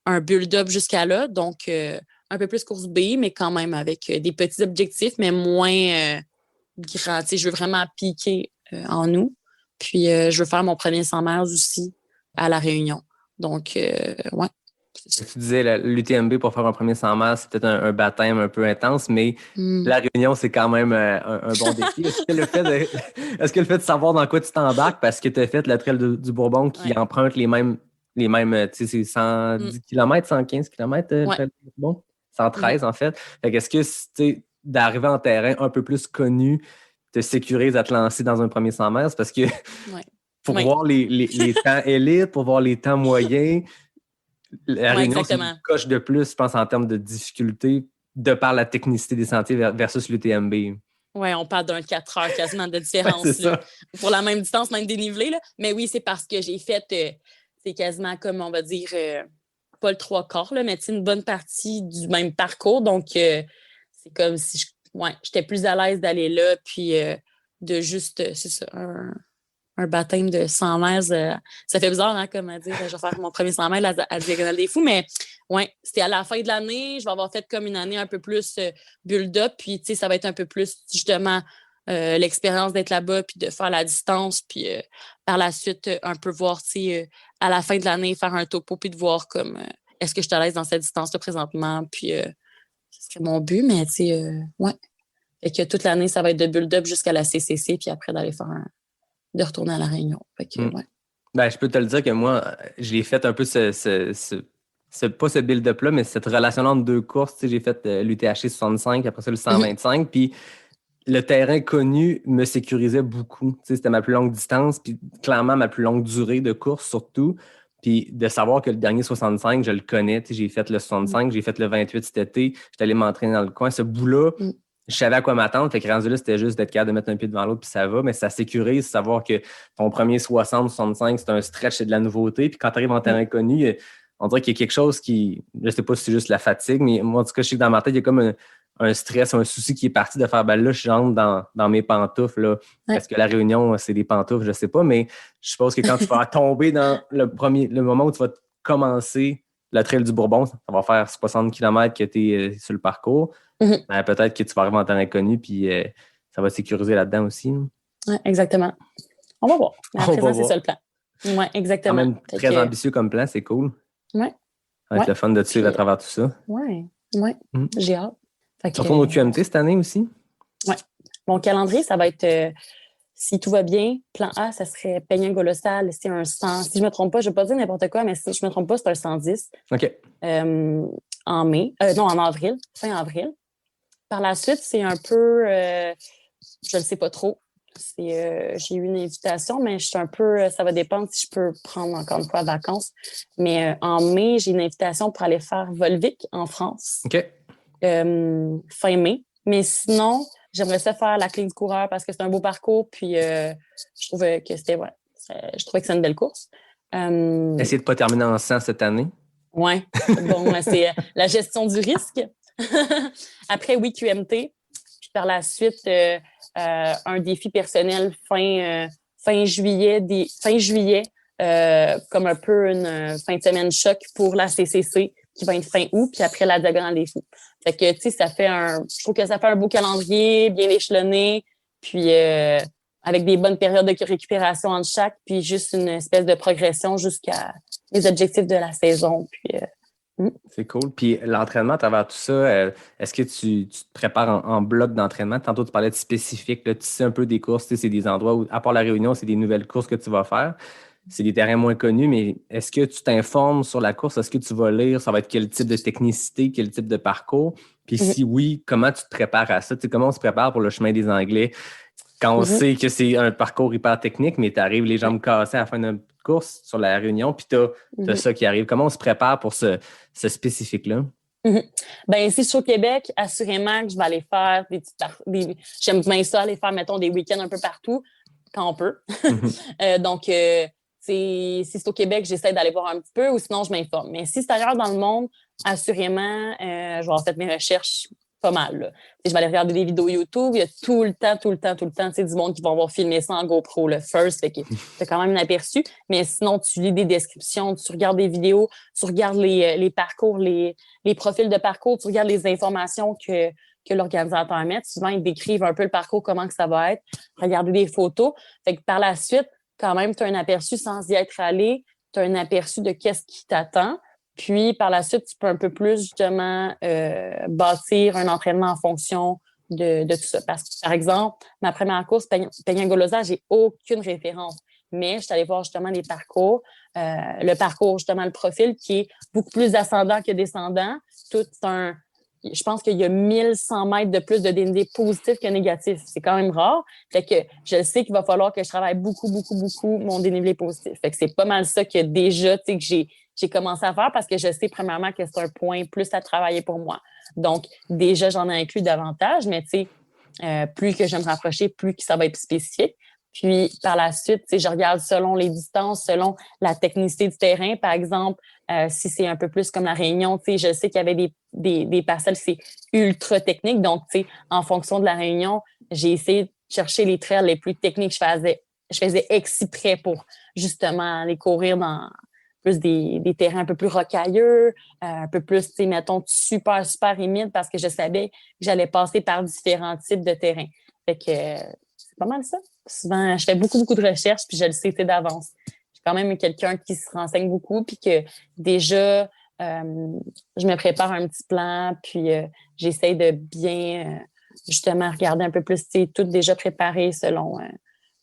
un build-up jusqu'à là. Donc, un peu plus course B, mais quand même avec des petits objectifs, mais moins grand. Tu sais, je veux vraiment piquer en nous. Puis, je veux faire mon premier 100 mètres aussi à La Réunion. Donc, ouais. Tu disais l'UTMB pour faire un premier 100 mètres, c'est peut-être un baptême un peu intense, mais La Réunion, c'est quand même un bon défi. Est-ce que le fait de savoir dans quoi tu t'embarques, parce que tu as fait la trail du Bourbon qui emprunte les mêmes tu sais, c'est 110 km, 115 km, le trail du Bourbon? 113 en fait. Fait qu'est-ce que d'arriver en terrain un peu plus connu te sécurise à te lancer dans un premier 100 mètres? Parce que pour voir les temps élites, pour voir les temps moyens, La Réunion, c'est une coche de plus, je pense, en termes de difficulté, de par la technicité des sentiers versus l'UTMB. Oui, on parle d'un 4 heures quasiment de différence. C'est ça. Pour la même distance, même dénivelé. Là. Mais oui, c'est parce que j'ai fait, c'est quasiment comme, on va dire, pas le 3/4, là, mais une bonne partie du même parcours. Donc, c'est comme si j'étais plus à l'aise d'aller là, puis de juste, c'est ça, un baptême de 100 mètres. Ça fait bizarre, hein, comme à dire, je vais faire mon premier 100 mètres à Diagonale des Fous, mais ouais, c'était à la fin de l'année. Je vais avoir fait comme une année un peu plus build-up, puis tu sais, ça va être un peu plus, justement, l'expérience d'être là-bas, puis de faire la distance, puis par la suite, un peu voir, tu sais, à la fin de l'année, faire un topo, puis de voir comme, est-ce que je suis à l'aise dans cette distance-là présentement, puis ce serait mon but, mais tu sais, ouais. Fait que toute l'année, ça va être de build-up jusqu'à la CCC, puis après d'aller faire de retourner à La Réunion. Fait que, ouais. Ben, je peux te le dire que moi, je l'ai fait un peu pas ce build-up-là, mais cette relation-là entre deux courses. J'ai fait l'UTHC 65, après ça le 125, puis le terrain connu me sécurisait beaucoup. C'était ma plus longue distance, puis clairement ma plus longue durée de course surtout. Puis de savoir que le dernier 65, je le connais. J'ai fait le 65, j'ai fait le 28 cet été, j'étais allé m'entraîner dans le coin. Ce bout-là, je savais à quoi m'attendre. Fait que rendu là, c'était juste d'être capable de mettre un pied devant l'autre, puis ça va. Mais ça sécurise, savoir que ton premier 60, 65, c'est un stretch, c'est de la nouveauté. Puis quand tu arrives en terrain connu, on dirait qu'il y a quelque chose qui, je sais pas si c'est juste la fatigue, mais moi, en tout cas, je sais que dans ma tête, il y a comme un stress, un souci qui est parti de faire, ben là, je rentre dans mes pantoufles. Là. Est-ce que La Réunion, c'est des pantoufles? Je sais pas, mais je suppose que quand tu vas tomber dans le moment où tu vas commencer le trail du Bourbon, ça va faire 60 km que tu es sur le parcours. Ben, peut-être que tu vas arriver en terrain inconnu, puis ça va sécuriser là-dedans aussi. Oui, exactement. On va voir. Mais à présent, c'est ça le plan. Oui, exactement. Quand même très ambitieux comme plan, c'est cool. Oui. Ça va être le fun de te suivre à travers tout ça. Oui, j'ai hâte. Tu retournes au QMT cette année aussi? Oui. Mon calendrier, ça va être, si tout va bien, plan A, ça serait Peña-Golosal, c'est un 100. Si je ne me trompe pas, je ne vais pas dire n'importe quoi, mais si je ne me trompe pas, c'est un 110. OK. En mai. Non, en avril, fin avril. Par la suite, c'est un peu, je ne sais pas trop. J'ai eu une invitation, mais je suis un peu, ça va dépendre si je peux prendre encore une fois vacances. Mais en mai, j'ai une invitation pour aller faire Volvic en France. OK. Fin mai. Mais sinon, j'aimerais ça faire la clé du coureur parce que c'est un beau parcours. Puis je trouvais que c'était, je trouvais que c'est une belle course. Essayer de ne pas terminer en 100 cette année. Oui. Bon, c'est la gestion du risque. Après, oui, QMT. Puis par la suite, un défi personnel fin juillet, comme un peu une fin de semaine choc pour la CCC qui va être fin août, puis après la Diagonale des Fous. Fait que, tu sais, je trouve que ça fait un beau calendrier, bien échelonné, puis avec des bonnes périodes de récupération entre chaque, puis juste une espèce de progression jusqu'à les objectifs de la saison. Puis, c'est cool. Puis l'entraînement à travers tout ça, est-ce que tu te prépares en bloc d'entraînement? Tantôt, tu parlais de spécifique. Là, tu sais un peu des courses, c'est des endroits où, à part La Réunion, c'est des nouvelles courses que tu vas faire. c'est des terrains moins connus, mais est-ce que tu t'informes sur la course? Est-ce que tu vas lire? Ça va être quel type de technicité, quel type de parcours? Puis si oui, comment tu te prépares à ça? Tu sais, comment on se prépare pour le chemin des Anglais? Quand on sait que c'est un parcours hyper technique, mais tu arrives les jambes cassées à la fin d'une course sur la Réunion, puis tu as ça qui arrive. Comment on se prépare pour ce spécifique-là? Ben ici sur Québec, assurément que je vais aller faire j'aime bien ça, aller faire, mettons, des week-ends un peu partout, quand on peut. Donc, si c'est au Québec, j'essaie d'aller voir un petit peu ou sinon, je m'informe. Mais si c'est ailleurs dans le monde, assurément, je vais avoir fait mes recherches pas mal. Là. Je vais aller regarder des vidéos YouTube. Il y a tout le temps, du monde qui vont avoir filmé ça en GoPro, le first. Fait que t'as quand même un aperçu. Mais sinon, tu lis des descriptions, tu regardes des vidéos, tu regardes les parcours, les profils de parcours, tu regardes les informations que l'organisateur met. Souvent, ils décrivent un peu le parcours, comment que ça va être. Regarder des photos. Fait que par la suite, quand même, tu as un aperçu sans y être allé. Tu as un aperçu de qu'est-ce qui t'attend. Puis, par la suite, tu peux un peu plus, justement, bâtir un entraînement en fonction de tout ça. Parce que, par exemple, ma première course, Peñagolosa, j'ai aucune référence. Mais je suis allée voir, justement, les parcours. Le parcours, justement, le profil qui est beaucoup plus ascendant que descendant. Je pense qu'il y a 1100 mètres de plus de dénivelé positif que négatif. C'est quand même rare. Fait que je sais qu'il va falloir que je travaille beaucoup mon dénivelé positif. Fait que c'est pas mal ça que déjà, tu sais, que j'ai commencé à faire parce que je sais premièrement que c'est un point plus à travailler pour moi. Donc, déjà, j'en ai inclus davantage, mais tu sais, plus que je vais me rapprocher, plus que ça va être spécifique. Puis, par la suite, tu sais, je regarde selon les distances, selon la technicité du terrain. Par exemple, si c'est un peu plus comme la Réunion, tu sais, je sais qu'il y avait des parcelles, c'est ultra technique. Donc, tu sais, en fonction de la Réunion, j'ai essayé de chercher les trails les plus techniques. Je faisais exprès pour justement aller courir dans plus des terrains un peu plus rocailleux, un peu plus, tu sais, mettons, super humide parce que je savais que j'allais passer par différents types de terrains. Fait que c'est pas mal ça. Souvent, je fais beaucoup de recherches puis je le sais d'avance. Je suis quand même quelqu'un qui se renseigne beaucoup puis que déjà, je me prépare un petit plan puis j'essaie de bien, justement, regarder un peu plus, tu sais, tout déjà préparé selon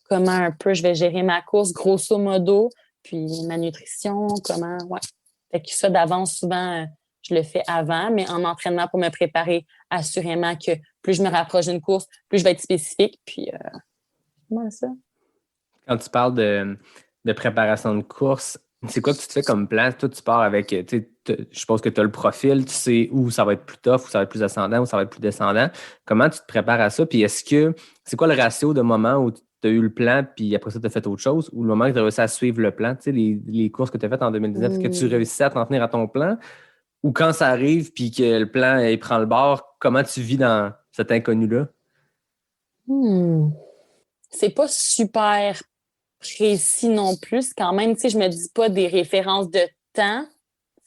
comment un peu je vais gérer ma course, grosso modo. Puis ma nutrition, ouais. Fait que ça, d'avance, souvent, je le fais avant, mais en entraînement pour me préparer, assurément que plus je me rapproche d'une course, plus je vais être spécifique. Puis, comment ça? Quand tu parles de préparation de course, c'est quoi que tu te fais comme plan? Toi, tu pars avec, je suppose que tu as le profil, tu sais où ça va être plus tough, où ça va être plus ascendant, où ça va être plus descendant. Comment tu te prépares à ça? Puis c'est quoi le ratio de moments où tu as eu le plan, puis après ça, tu as fait autre chose, ou le moment que tu as réussi à suivre le plan, tu sais, les courses que tu as faites en 2019, est-ce que tu réussissais à t'en tenir à ton plan? Ou quand ça arrive, puis que le plan, il prend le bord, comment tu vis dans cet inconnu-là? C'est pas super précis non plus. Quand même, tu sais, je me dis pas des références de temps.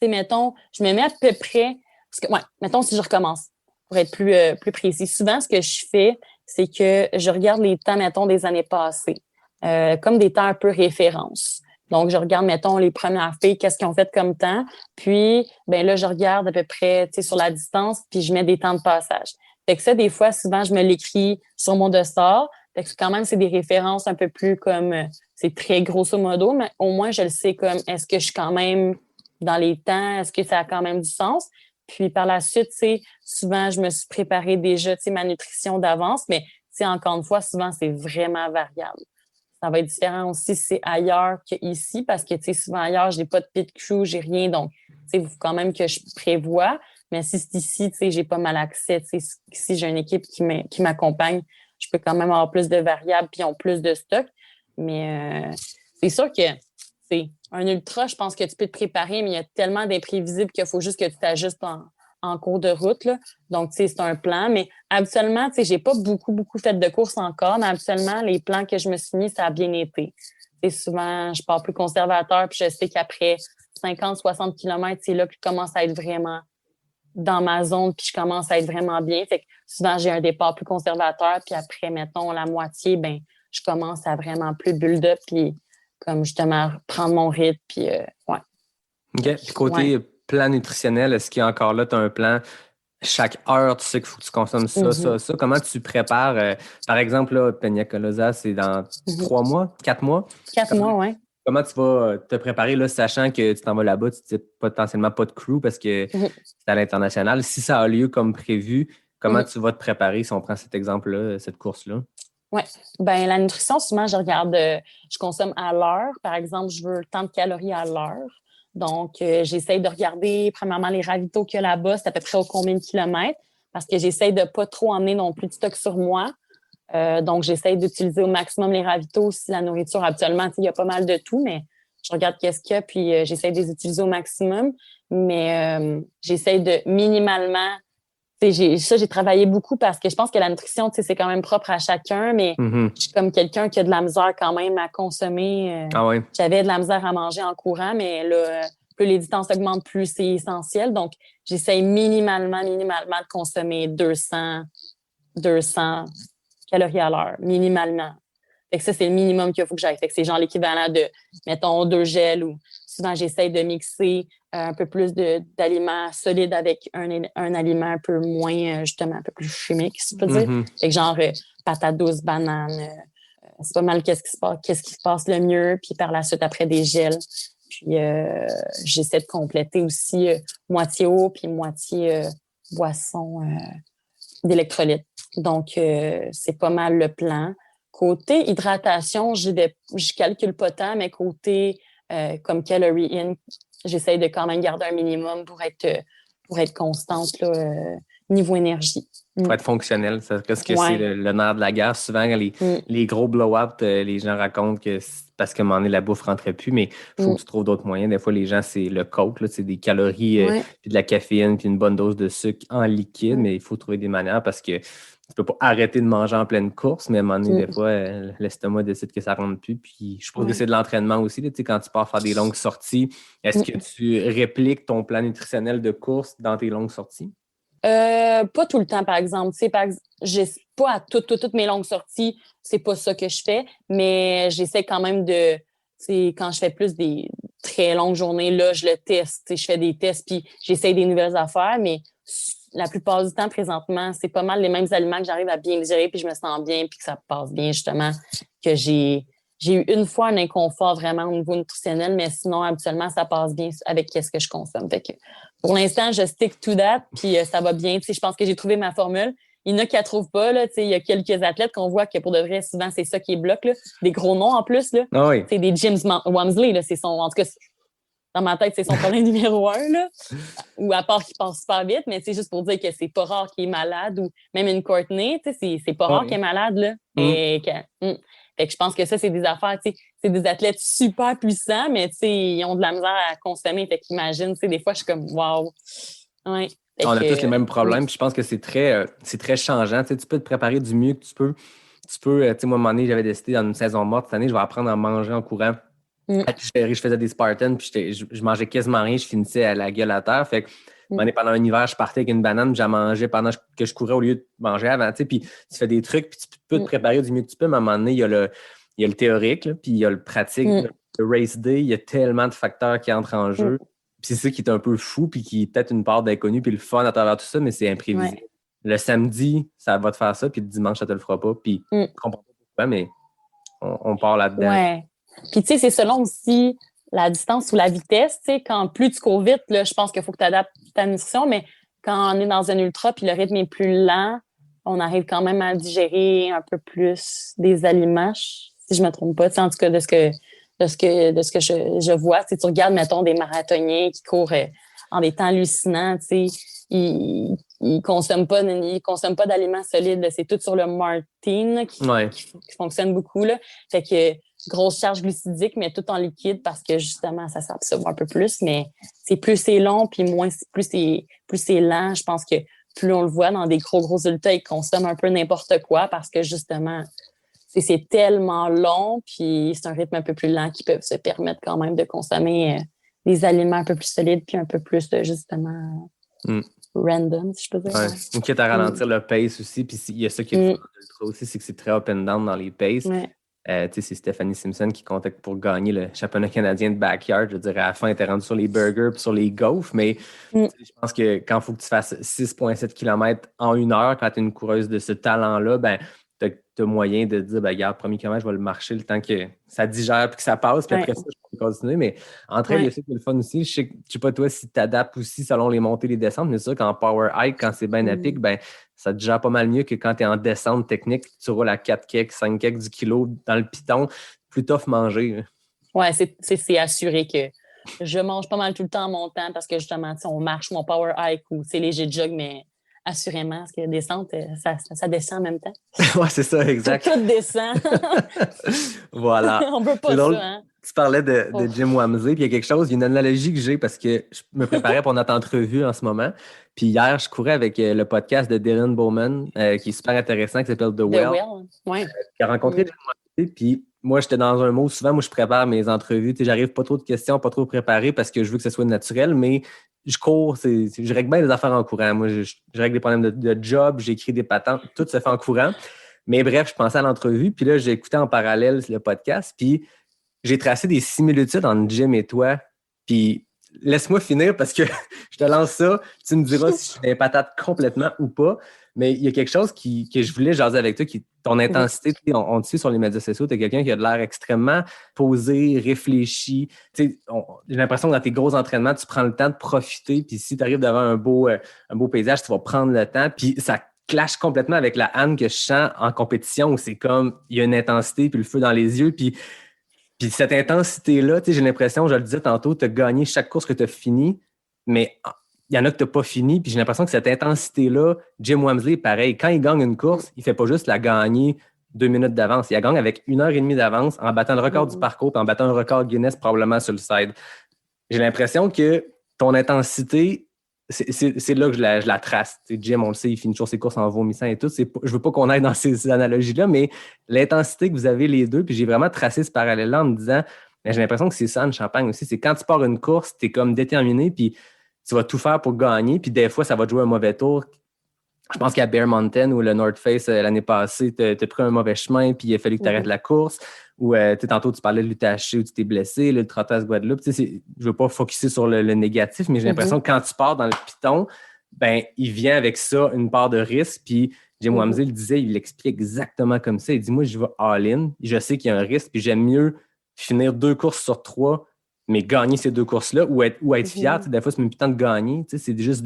Tu sais, mettons, je me mets à peu près... Parce que, ouais, mettons, si je recommence, pour être plus précis. Souvent, ce que je fais, c'est que je regarde les temps, mettons, des années passées, comme des temps un peu référence. Donc, je regarde, mettons, les premières filles, qu'est-ce qu'ils ont fait comme temps. Puis, ben là, je regarde à peu près, tu sais, sur la distance, puis je mets des temps de passage. Fait que ça, des fois, souvent, je me l'écris sur mon dossard. Fait que quand même, c'est des références un peu plus comme, c'est très grosso modo, mais au moins, je le sais comme, est-ce que je suis quand même dans les temps? Est-ce que ça a quand même du sens? Puis par la suite, tu sais, souvent, je me suis préparé déjà, tu sais, ma nutrition d'avance, mais tu sais, encore une fois, souvent, c'est vraiment variable. Ça va être différent aussi si c'est ailleurs qu'ici, parce que, tu sais, souvent ailleurs, j'ai pas de pit crew, j'ai rien, donc, tu sais, il faut quand même que je prévoie. Mais si c'est ici, tu sais, j'ai pas mal accès, tu sais, si j'ai une équipe qui m'accompagne, je peux quand même avoir plus de variables puis ils ont plus de stock. Mais c'est sûr que c'est un ultra, je pense que tu peux te préparer, mais il y a tellement d'imprévisibles qu'il faut juste que tu t'ajustes en cours de route, là. Donc, tu sais, c'est un plan. Mais habituellement, tu sais, j'ai pas beaucoup fait de courses encore, mais habituellement, les plans que je me suis mis, ça a bien été. Tu sais, souvent, je pars plus conservateur, puis je sais qu'après 50-60 km, c'est là que je commence à être vraiment dans ma zone, puis je commence à être vraiment bien. Fait que souvent, j'ai un départ plus conservateur, puis après, mettons, la moitié, ben je commence à vraiment plus build-up, puis comme justement prendre mon rythme, puis ouais. OK. Puis côté plan nutritionnel, est-ce qu'il y a encore là, tu as un plan, chaque heure, tu sais qu'il faut que tu consommes ça, ça. Comment tu prépares, par exemple, là, Peñagolosa, c'est dans 3 mois, 4 mois? 4 mois, oui. comment tu vas te préparer, là, sachant que tu t'en vas là-bas, tu n'as potentiellement pas de crew parce que c'est à l'international. Si ça a lieu comme prévu, comment tu vas te préparer si on prend cet exemple-là, cette course-là? Oui. Ben la nutrition, souvent, je regarde, je consomme à l'heure. Par exemple, je veux tant de calories à l'heure. Donc, j'essaye de regarder, premièrement, les ravitaux qu'il y a là-bas, c'est à peu près au combien de kilomètres, parce que j'essaye de pas trop emmener non plus de stock sur moi. Donc, j'essaye d'utiliser au maximum les ravitaux. Si la nourriture, habituellement, il y a pas mal de tout, mais je regarde qu'est-ce qu'il y a, puis j'essaye de les utiliser au maximum. Mais j'essaye de minimalement... J'ai travaillé beaucoup parce que je pense que la nutrition, c'est quand même propre à chacun, mais je suis comme quelqu'un qui a de la misère quand même à consommer. Ah ouais. J'avais de la misère à manger en courant, mais là, plus les distances augmentent, plus c'est essentiel. Donc, j'essaye minimalement de consommer 200 calories à l'heure, minimalement. Fait que ça, c'est le minimum qu'il faut que j'aille. Fait que c'est genre l'équivalent de, mettons, 2 gels ou souvent, j'essaye de mixer un peu plus d'aliments solides avec un aliment un peu moins, justement, un peu plus chimique, si je peux dire. Fait que genre patates douces, bananes, c'est pas mal qu'est-ce qui se passe le mieux. Puis par la suite, après des gels. Puis j'essaie de compléter aussi moitié eau puis moitié boisson d'électrolytes. Donc, c'est pas mal le plan. Côté hydratation, je calcule pas tant, mais côté comme calorie in, j'essaie de quand même garder un minimum pour être constante là, niveau énergie. Pour être fonctionnel, parce que c'est le nerf de la guerre. Souvent, les gros blow-up, les gens racontent que c'est parce qu'à un moment donné, la bouffe ne rentrait plus, mais il faut que tu trouves d'autres moyens. Des fois, les gens, c'est le coke, là, c'est des calories, puis de la caféine, puis une bonne dose de sucre en liquide, mais il faut trouver des manières parce que tu peux pas arrêter de manger en pleine course, mais à un moment donné, des fois, l'estomac décide que ça ne rentre plus. Puis je trouve que c'est de l'entraînement aussi. Là, quand tu pars faire des longues sorties, est-ce que tu répliques ton plan nutritionnel de course dans tes longues sorties? Pas tout le temps, par exemple. Pas à toutes mes longues sorties, c'est pas ça que je fais, mais j'essaie quand même de... Quand je fais plus des très longues journées, là, je le teste. Je fais des tests, puis j'essaie des nouvelles affaires, mais la plupart du temps, présentement, c'est pas mal les mêmes aliments que j'arrive à bien digérer, puis je me sens bien, puis que ça passe bien, justement, que j'ai eu une fois un inconfort vraiment au niveau nutritionnel, mais sinon, habituellement, ça passe bien avec ce que je consomme. Fait que pour l'instant, je stick to that, puis ça va bien. Je pense que j'ai trouvé ma formule. Il y en a qui la trouvent pas. Là, il y a quelques athlètes qu'on voit que pour de vrai, souvent, c'est ça qui est bloque. Là. Des gros noms en plus. Là. Ah oui. C'est des James Wamsley. Là, en tout cas, dans ma tête, c'est son problème numéro 1. Là. Ou à part qu'il passe super vite, mais c'est juste pour dire que c'est pas rare qu'il est malade. Ou même une Courtney, c'est pas rare qu'il est malade. Là. Fait que je pense que ça, c'est des affaires, c'est des athlètes super puissants, mais ils ont de la misère à consommer. Fait qu'imagine, des fois, je suis comme wow. Ouais. On a tous les mêmes problèmes, puis je pense que c'est très changeant. Tu peux te préparer du mieux que tu peux. Moi, à un moment donné, j'avais décidé dans une saison morte, cette année, je vais apprendre à manger en courant. Je faisais des Spartans, puis je mangeais quasiment rien, je finissais à la gueule à terre. Fait que pendant un hiver, je partais avec une banane, j'en mangeais pendant que je courais au lieu de manger avant. Puis tu fais des trucs, puis tu peux te préparer du mieux que tu peux, mais à un moment donné, il y a le théorique, là, puis il y a le pratique. Le race day, il y a tellement de facteurs qui entrent en jeu. Puis c'est ça qui est un peu fou, puis qui est peut-être une part d'inconnu, puis le fun à travers tout ça, mais c'est imprévisible. Ouais. Le samedi, ça va te faire ça, puis le dimanche, ça te le fera pas. Puis je comprends pas pourquoi, mais on part là-dedans. Ouais. Puis tu sais, c'est selon aussi la distance ou la vitesse. Tu sais, quand plus tu cours vite, là, je pense qu'il faut que tu adaptes ta nutrition, mais quand on est dans un ultra, puis le rythme est plus lent, on arrive quand même à digérer un peu plus des aliments, si je me trompe pas. Tu sais, en tout cas, de ce que je vois, tu regardes, mettons, des marathoniens qui courent en des temps hallucinants, tu sais, ils consomment pas d'aliments solides. C'est tout sur le Martine qui fonctionne beaucoup. Là. Fait que grosse charge glucidique, mais tout en liquide parce que justement, ça s'absorbe un peu plus. Mais plus c'est long, puis plus c'est lent. Je pense que plus on le voit dans des gros ultras, ils consomment un peu n'importe quoi parce que justement, c'est tellement long, puis c'est un rythme un peu plus lent qui peuvent se permettre quand même de consommer des aliments un peu plus solides, puis un peu plus justement random, si je peux dire. Ouais. Ou quitte à ralentir le pace aussi, puis il y a ça qui est le fun de l'ultra aussi, c'est que c'est très up and down dans les paces. Ouais. C'est Stephanie Simpson qui contacte pour gagner le championnat canadien de backyard. Je dirais, à la fin, elle était rendue sur les burgers et sur les gaufres, mais je pense que quand il faut que tu fasses 6,7 km en 1 heure, quand tu es une coureuse de ce talent-là, ben tu as moyen de dire, regarde, premier kilomètre, je vais le marcher le temps que ça digère et que ça passe. Puis après ça, je continuer. Mais en trail, il y a ça qui est le fun aussi. Je sais pas toi si tu adaptes aussi selon les montées et les descentes, mais c'est sûr qu'en power hike, quand c'est bien à pic, ben, ça te gère pas mal mieux que quand tu es en descente technique, tu roules à 4 keks, 5 keks du kilo dans le piton. Plus tough manger. Oui, c'est assuré que je mange pas mal tout le temps en montant parce que justement, on marche mon power hike ou c'est léger jog, mais assurément, parce que descente, ça descend en même temps. Oui, c'est ça, exact. Tout descend. Voilà. On veut pas drôle. Ça, hein? Tu parlais de Jim Wamsley, puis il y a quelque chose, il y a une analogie que j'ai parce que je me préparais pour notre entrevue en ce moment. Puis hier, je courais avec le podcast de Dylan Bowman, qui est super intéressant, qui s'appelle The Well. Ouais. Qui a rencontré Jim Wamsley, puis moi, j'étais dans un mode, souvent, moi, je prépare mes entrevues, j'arrive pas trop de questions, pas trop préparé parce que je veux que ce soit naturel, mais je cours, je règle bien les affaires en courant. Moi, je règle des problèmes de job, j'écris des patentes, tout se fait en courant. Mais bref, je pensais à l'entrevue, puis là, j'ai écouté en parallèle le podcast, puis j'ai tracé des similitudes entre Jim et toi. Puis laisse-moi finir parce que je te lance ça, tu me diras si je suis des patates complètement ou pas. Mais il y a quelque chose que je voulais jaser avec toi, qui est ton intensité. On te suit sur les médias sociaux, tu es quelqu'un qui a de l'air extrêmement posé, réfléchi. J'ai l'impression que dans tes gros entraînements, tu prends le temps de profiter. Puis si tu arrives devant un beau paysage, tu vas prendre le temps. Puis ça clash complètement avec la Anne que je sens en compétition où c'est comme, il y a une intensité, puis le feu dans les yeux. Puis cette intensité-là, j'ai l'impression, je le disais tantôt, tu as gagné chaque course que tu as fini, mais il y en a que tu n'as pas fini. Puis j'ai l'impression que cette intensité-là, Jim Wamsley, pareil, quand il gagne une course, il ne fait pas juste la gagner 2 minutes d'avance. Il la gagne avec 1h30 d'avance en battant le record du parcours et en battant un record Guinness probablement sur le side. J'ai l'impression que ton intensité, c'est là que je la trace. Jim, on le sait, il finit toujours ses courses en vomissant et tout. Je ne veux pas qu'on aille dans ces analogies-là, mais l'intensité que vous avez les deux, puis j'ai vraiment tracé ce parallèle-là en me disant, mais j'ai l'impression que c'est ça en Champagne aussi. C'est quand tu pars une course, tu es comme déterminé, puis tu vas tout faire pour gagner, puis des fois, ça va te jouer un mauvais tour. Je pense qu'à Bear Mountain ou le North Face l'année passée, tu as pris un mauvais chemin, puis il a fallu que tu arrêtes la course. Ou tantôt, tu parlais de l'UTHC où tu t'es blessé, le Trottoir Guadeloupe. Je ne veux pas focusser sur le négatif, mais j'ai l'impression que quand tu pars dans le piton, ben, il vient avec ça une part de risque. Puis Jim Wamsley le disait, il l'explique exactement comme ça. Il dit, moi, je vais all-in. Je sais qu'il y a un risque, puis j'aime mieux finir 2 courses sur 3, mais gagner ces 2 courses-là ou être fier. Des fois, c'est même plus tant de gagner. C'est juste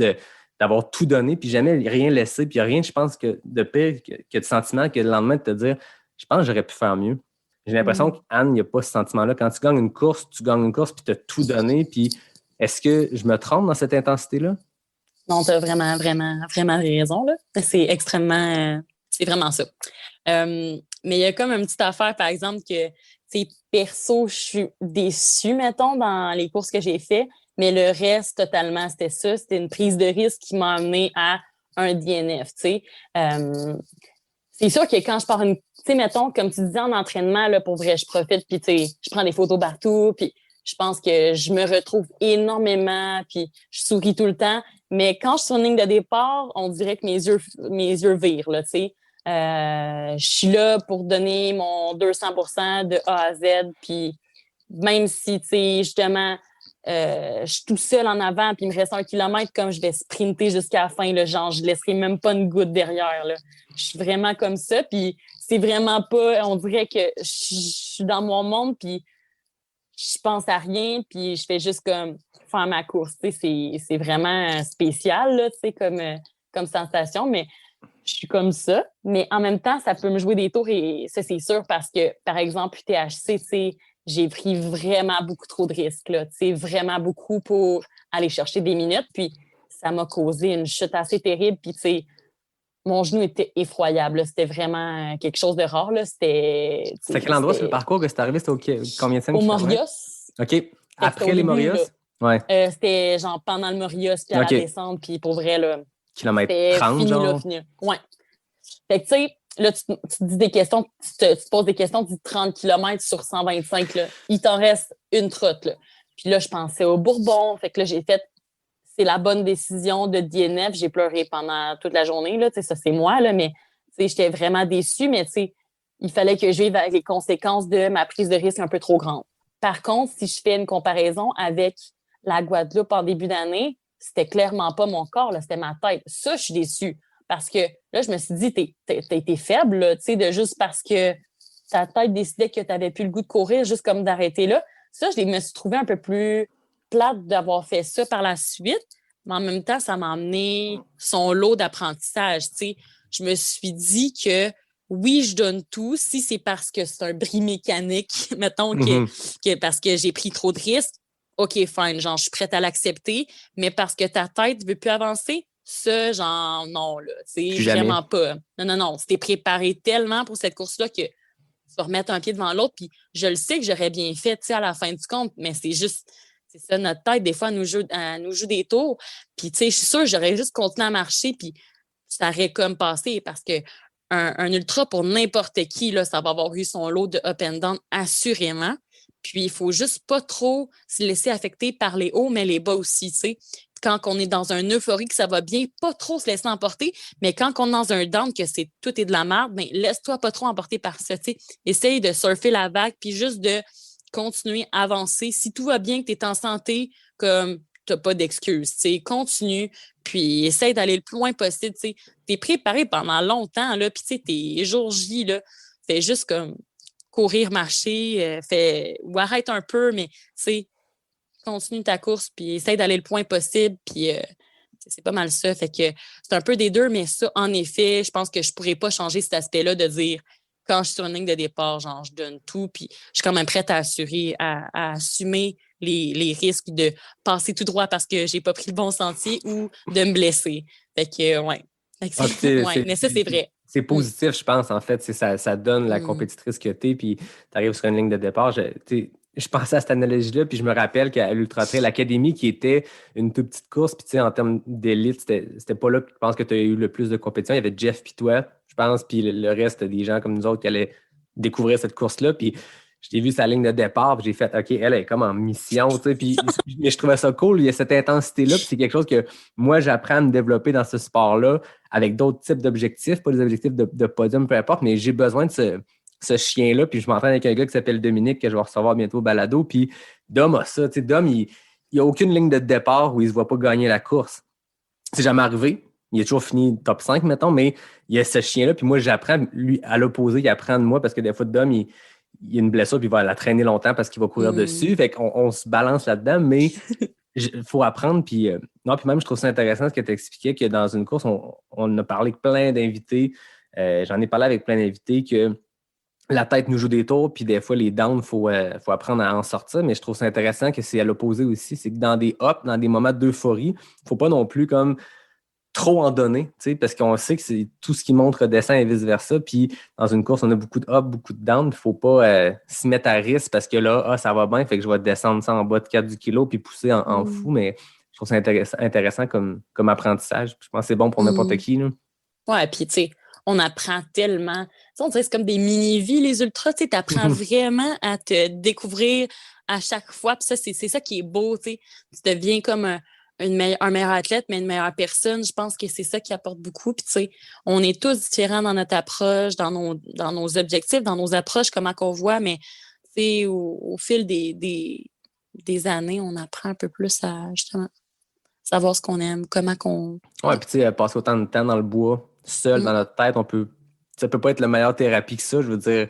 d'avoir tout donné, puis jamais rien laissé. Puis il n'y a rien, je pense, que de pire que de sentiment que le lendemain de te dire, je pense que j'aurais pu faire mieux. J'ai l'impression qu'Anne, il n'y a pas ce sentiment-là. Quand tu gagnes une course, puis tu as tout donné. Puis est-ce que je me trompe dans cette intensité-là? Non, tu as vraiment, vraiment, vraiment raison. Là. C'est extrêmement... c'est vraiment ça. Mais il y a comme une petite affaire, par exemple, que, perso, je suis déçue, mettons, dans les courses que j'ai faites. Mais le reste, totalement, c'était ça. C'était une prise de risque qui m'a amené à un DNF, c'est sûr que quand je pars mettons, comme tu disais en entraînement, là, pour vrai, je profite, puis je prends des photos partout, puis je pense que je me retrouve énormément, puis je souris tout le temps. Mais quand je suis sur une ligne de départ, on dirait que mes yeux virent, là, je suis là pour donner mon 200% de A à Z, puis même si, justement, je suis tout seul en avant, puis il me reste 1 kilomètre, comme je vais sprinter jusqu'à la fin, là, genre, je laisserai même pas une goutte derrière, là. Je suis vraiment comme ça, puis c'est vraiment pas... On dirait que je suis dans mon monde, puis je pense à rien, puis je fais juste comme faire ma course. C'est vraiment spécial, là, comme sensation, mais je suis comme ça. Mais en même temps, ça peut me jouer des tours, et ça, c'est sûr, parce que, par exemple, UTHC, j'ai pris vraiment beaucoup trop de risques, là, vraiment beaucoup pour aller chercher des minutes, puis ça m'a causé une chute assez terrible, puis mon genou était effroyable, là. C'était vraiment quelque chose de rare, là. C'était quel endroit sur le parcours que c'est arrivé? C'était combien de temps? Au Morios. OK. Après les Morios? Ouais. C'était genre pendant le Morios, puis à la descente, puis pour vrai, là, kilomètre 30, fini, genre? Là, fini. Ouais. Fait que, tu sais, là, tu te dis des questions, tu te poses des questions, tu dis 30 km sur 125, là. Il t'en reste une trotte, là. Puis là, je pensais au Bourbon. Fait que là, j'ai fait, c'est la bonne décision de DNF. J'ai pleuré pendant toute la journée, là. Tu sais, ça, c'est moi, là. Mais, tu sais, j'étais vraiment déçue, mais, tu sais, il fallait que je vive avec les conséquences de ma prise de risque un peu trop grande. Par contre, si je fais une comparaison avec la Guadeloupe en début d'année, c'était clairement pas mon corps, là, c'était ma tête. Ça, je suis déçue. Parce que là, je me suis dit, t'as été faible, tu sais, de juste parce que ta tête décidait que tu n'avais plus le goût de courir, juste comme d'arrêter là. ça, je me suis trouvée un peu plus plate d'avoir fait ça par la suite, mais en même temps, ça m'a amené son lot d'apprentissage, tu sais. Je me suis dit que oui, je donne tout. Si c'est parce que c'est un bris mécanique, mettons que parce que j'ai pris trop de risques, OK, fine, genre, je suis prête à l'accepter, mais parce que ta tête ne veut plus avancer, ça, genre, non, là, c'est vraiment pas. Non. Tu t'es préparé tellement pour cette course-là que tu vas remettre un pied devant l'autre, puis je le sais que j'aurais bien fait, tu sais, à la fin du compte, mais c'est juste, c'est ça, notre tête, des fois, elle nous joue des tours, puis, tu sais, je suis sûre que j'aurais juste continué à marcher, puis ça aurait comme passé, parce que un ultra, pour n'importe qui, là, ça va avoir eu son lot de up and down, assurément, puis il faut juste pas trop se laisser affecter par les hauts, mais les bas aussi, tu sais. Quand on est dans une euphorie que ça va bien, pas trop se laisser emporter, mais quand on est dans un down que tout est de la merde, ben laisse-toi pas trop emporter par ça, tu sais. Essaye de surfer la vague, puis juste de continuer à avancer. Si tout va bien, que tu es en santé, comme t'as pas d'excuses, tu sais, continue, puis essaye d'aller le plus loin possible, tu sais. T'es préparé pendant longtemps, là, puis tu sais, tes jours J, là, fais juste comme courir, marcher, ou arrête un peu, mais tu sais, continue ta course, puis essaye d'aller le plus loin possible, puis c'est pas mal ça. Fait que c'est un peu des deux, mais ça, en effet, je pense que je pourrais pas changer cet aspect-là de dire, quand je suis sur une ligne de départ, genre, je donne tout, puis je suis quand même prête à assumer les risques de passer tout droit parce que j'ai pas pris le bon sentier ou de me blesser. Fait que, ouais. Mais ça, c'est vrai. C'est positif, je pense, en fait. Ça donne la compétitrice que tu es, puis tu arrives sur une ligne de départ. Je pensais à cette analogie-là, puis je me rappelle qu'à l'Ultra Trail Academy, qui était une toute petite course, puis tu sais, en termes d'élite, c'était pas là que je pense que tu as eu le plus de compétition. Il y avait Jeff puis toi, je pense, puis le reste des gens comme nous autres qui allaient découvrir cette course-là. Puis je t'ai vu sa ligne de départ, puis j'ai fait, OK, elle est comme en mission, tu sais, puis mais je trouvais ça cool. Il y a cette intensité-là, puis c'est quelque chose que moi, j'apprends à me développer dans ce sport-là avec d'autres types d'objectifs, pas des objectifs de podium, peu importe, mais j'ai besoin de ce chien-là, puis je m'entraîne avec un gars qui s'appelle Dominique, que je vais recevoir bientôt au balado, puis Dom a ça, tu sais, Dom, il n'y a aucune ligne de départ où il ne se voit pas gagner la course. C'est jamais arrivé, il a toujours fini top 5, mettons, mais il y a ce chien-là, puis moi, j'apprends, lui, à l'opposé, il apprend de moi, parce que des fois, Dom, il y a une blessure, puis il va la traîner longtemps parce qu'il va courir dessus, fait qu'on se balance là-dedans, mais il faut apprendre, puis non, puis même, je trouve ça intéressant ce que tu expliquais, que dans une course, on a parlé avec plein d'invités, j'en ai parlé avec plein d'invités, que la tête nous joue des tours, puis des fois, les downs, il faut apprendre à en sortir. Mais je trouve ça intéressant que c'est à l'opposé aussi. C'est que dans des ups, dans des moments d'euphorie, il ne faut pas non plus comme trop en donner, parce qu'on sait que c'est tout ce qui monte redescend et vice-versa. Puis dans une course, on a beaucoup de ups, beaucoup de downs. Il ne faut pas s'y mettre à risque parce que là, ça va bien, fait que je vais descendre ça en bas de 4 du kilo puis pousser en fou. Mais je trouve ça intéressant comme apprentissage. Je pense que c'est bon pour n'importe qui. Là. Ouais, puis tu sais, on apprend tellement. On dirait que c'est comme des mini-vies, les ultras. Tu apprends vraiment à te découvrir à chaque fois. Puis ça, c'est ça qui est beau. Tu deviens comme un meilleur athlète, mais une meilleure personne. Je pense que c'est ça qui apporte beaucoup. Puis tu sais, on est tous différents dans notre approche, dans nos objectifs, dans nos approches, comment qu'on voit. Mais tu sais, au fil des années, on apprend un peu plus à justement savoir ce qu'on aime, comment qu'on... Ouais, puis tu sais, passer autant de temps dans le bois, seul dans notre tête, ça peut pas être la meilleure thérapie que ça. Je veux dire,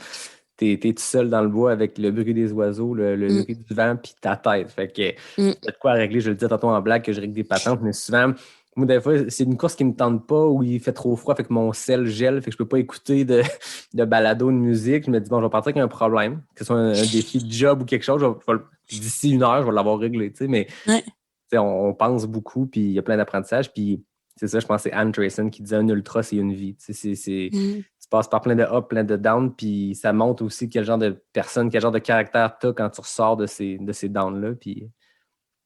t'es tout seul dans le bois avec le bruit des oiseaux, le bruit du vent, puis ta tête. Fait que t'as de quoi régler. Je le disais tantôt en blague que je règle des patentes, mais souvent, moi, des fois, c'est une course qui me tente pas où il fait trop froid, fait que mon sel gèle, fait que je peux pas écouter de balado, de musique. Je me dis, bon, je vais partir avec un problème, que ce soit un défi de job ou quelque chose, d'ici 1 heure, je vais l'avoir réglé, tu sais, mais on pense beaucoup, puis il y a plein d'apprentissages, puis c'est ça, je pense que c'est Anne Trayson qui disait un ultra, c'est une vie. Tu passes par plein de up, plein de down, puis ça montre aussi quel genre de personne, quel genre de caractère tu as quand tu ressors de ces downs-là. Puis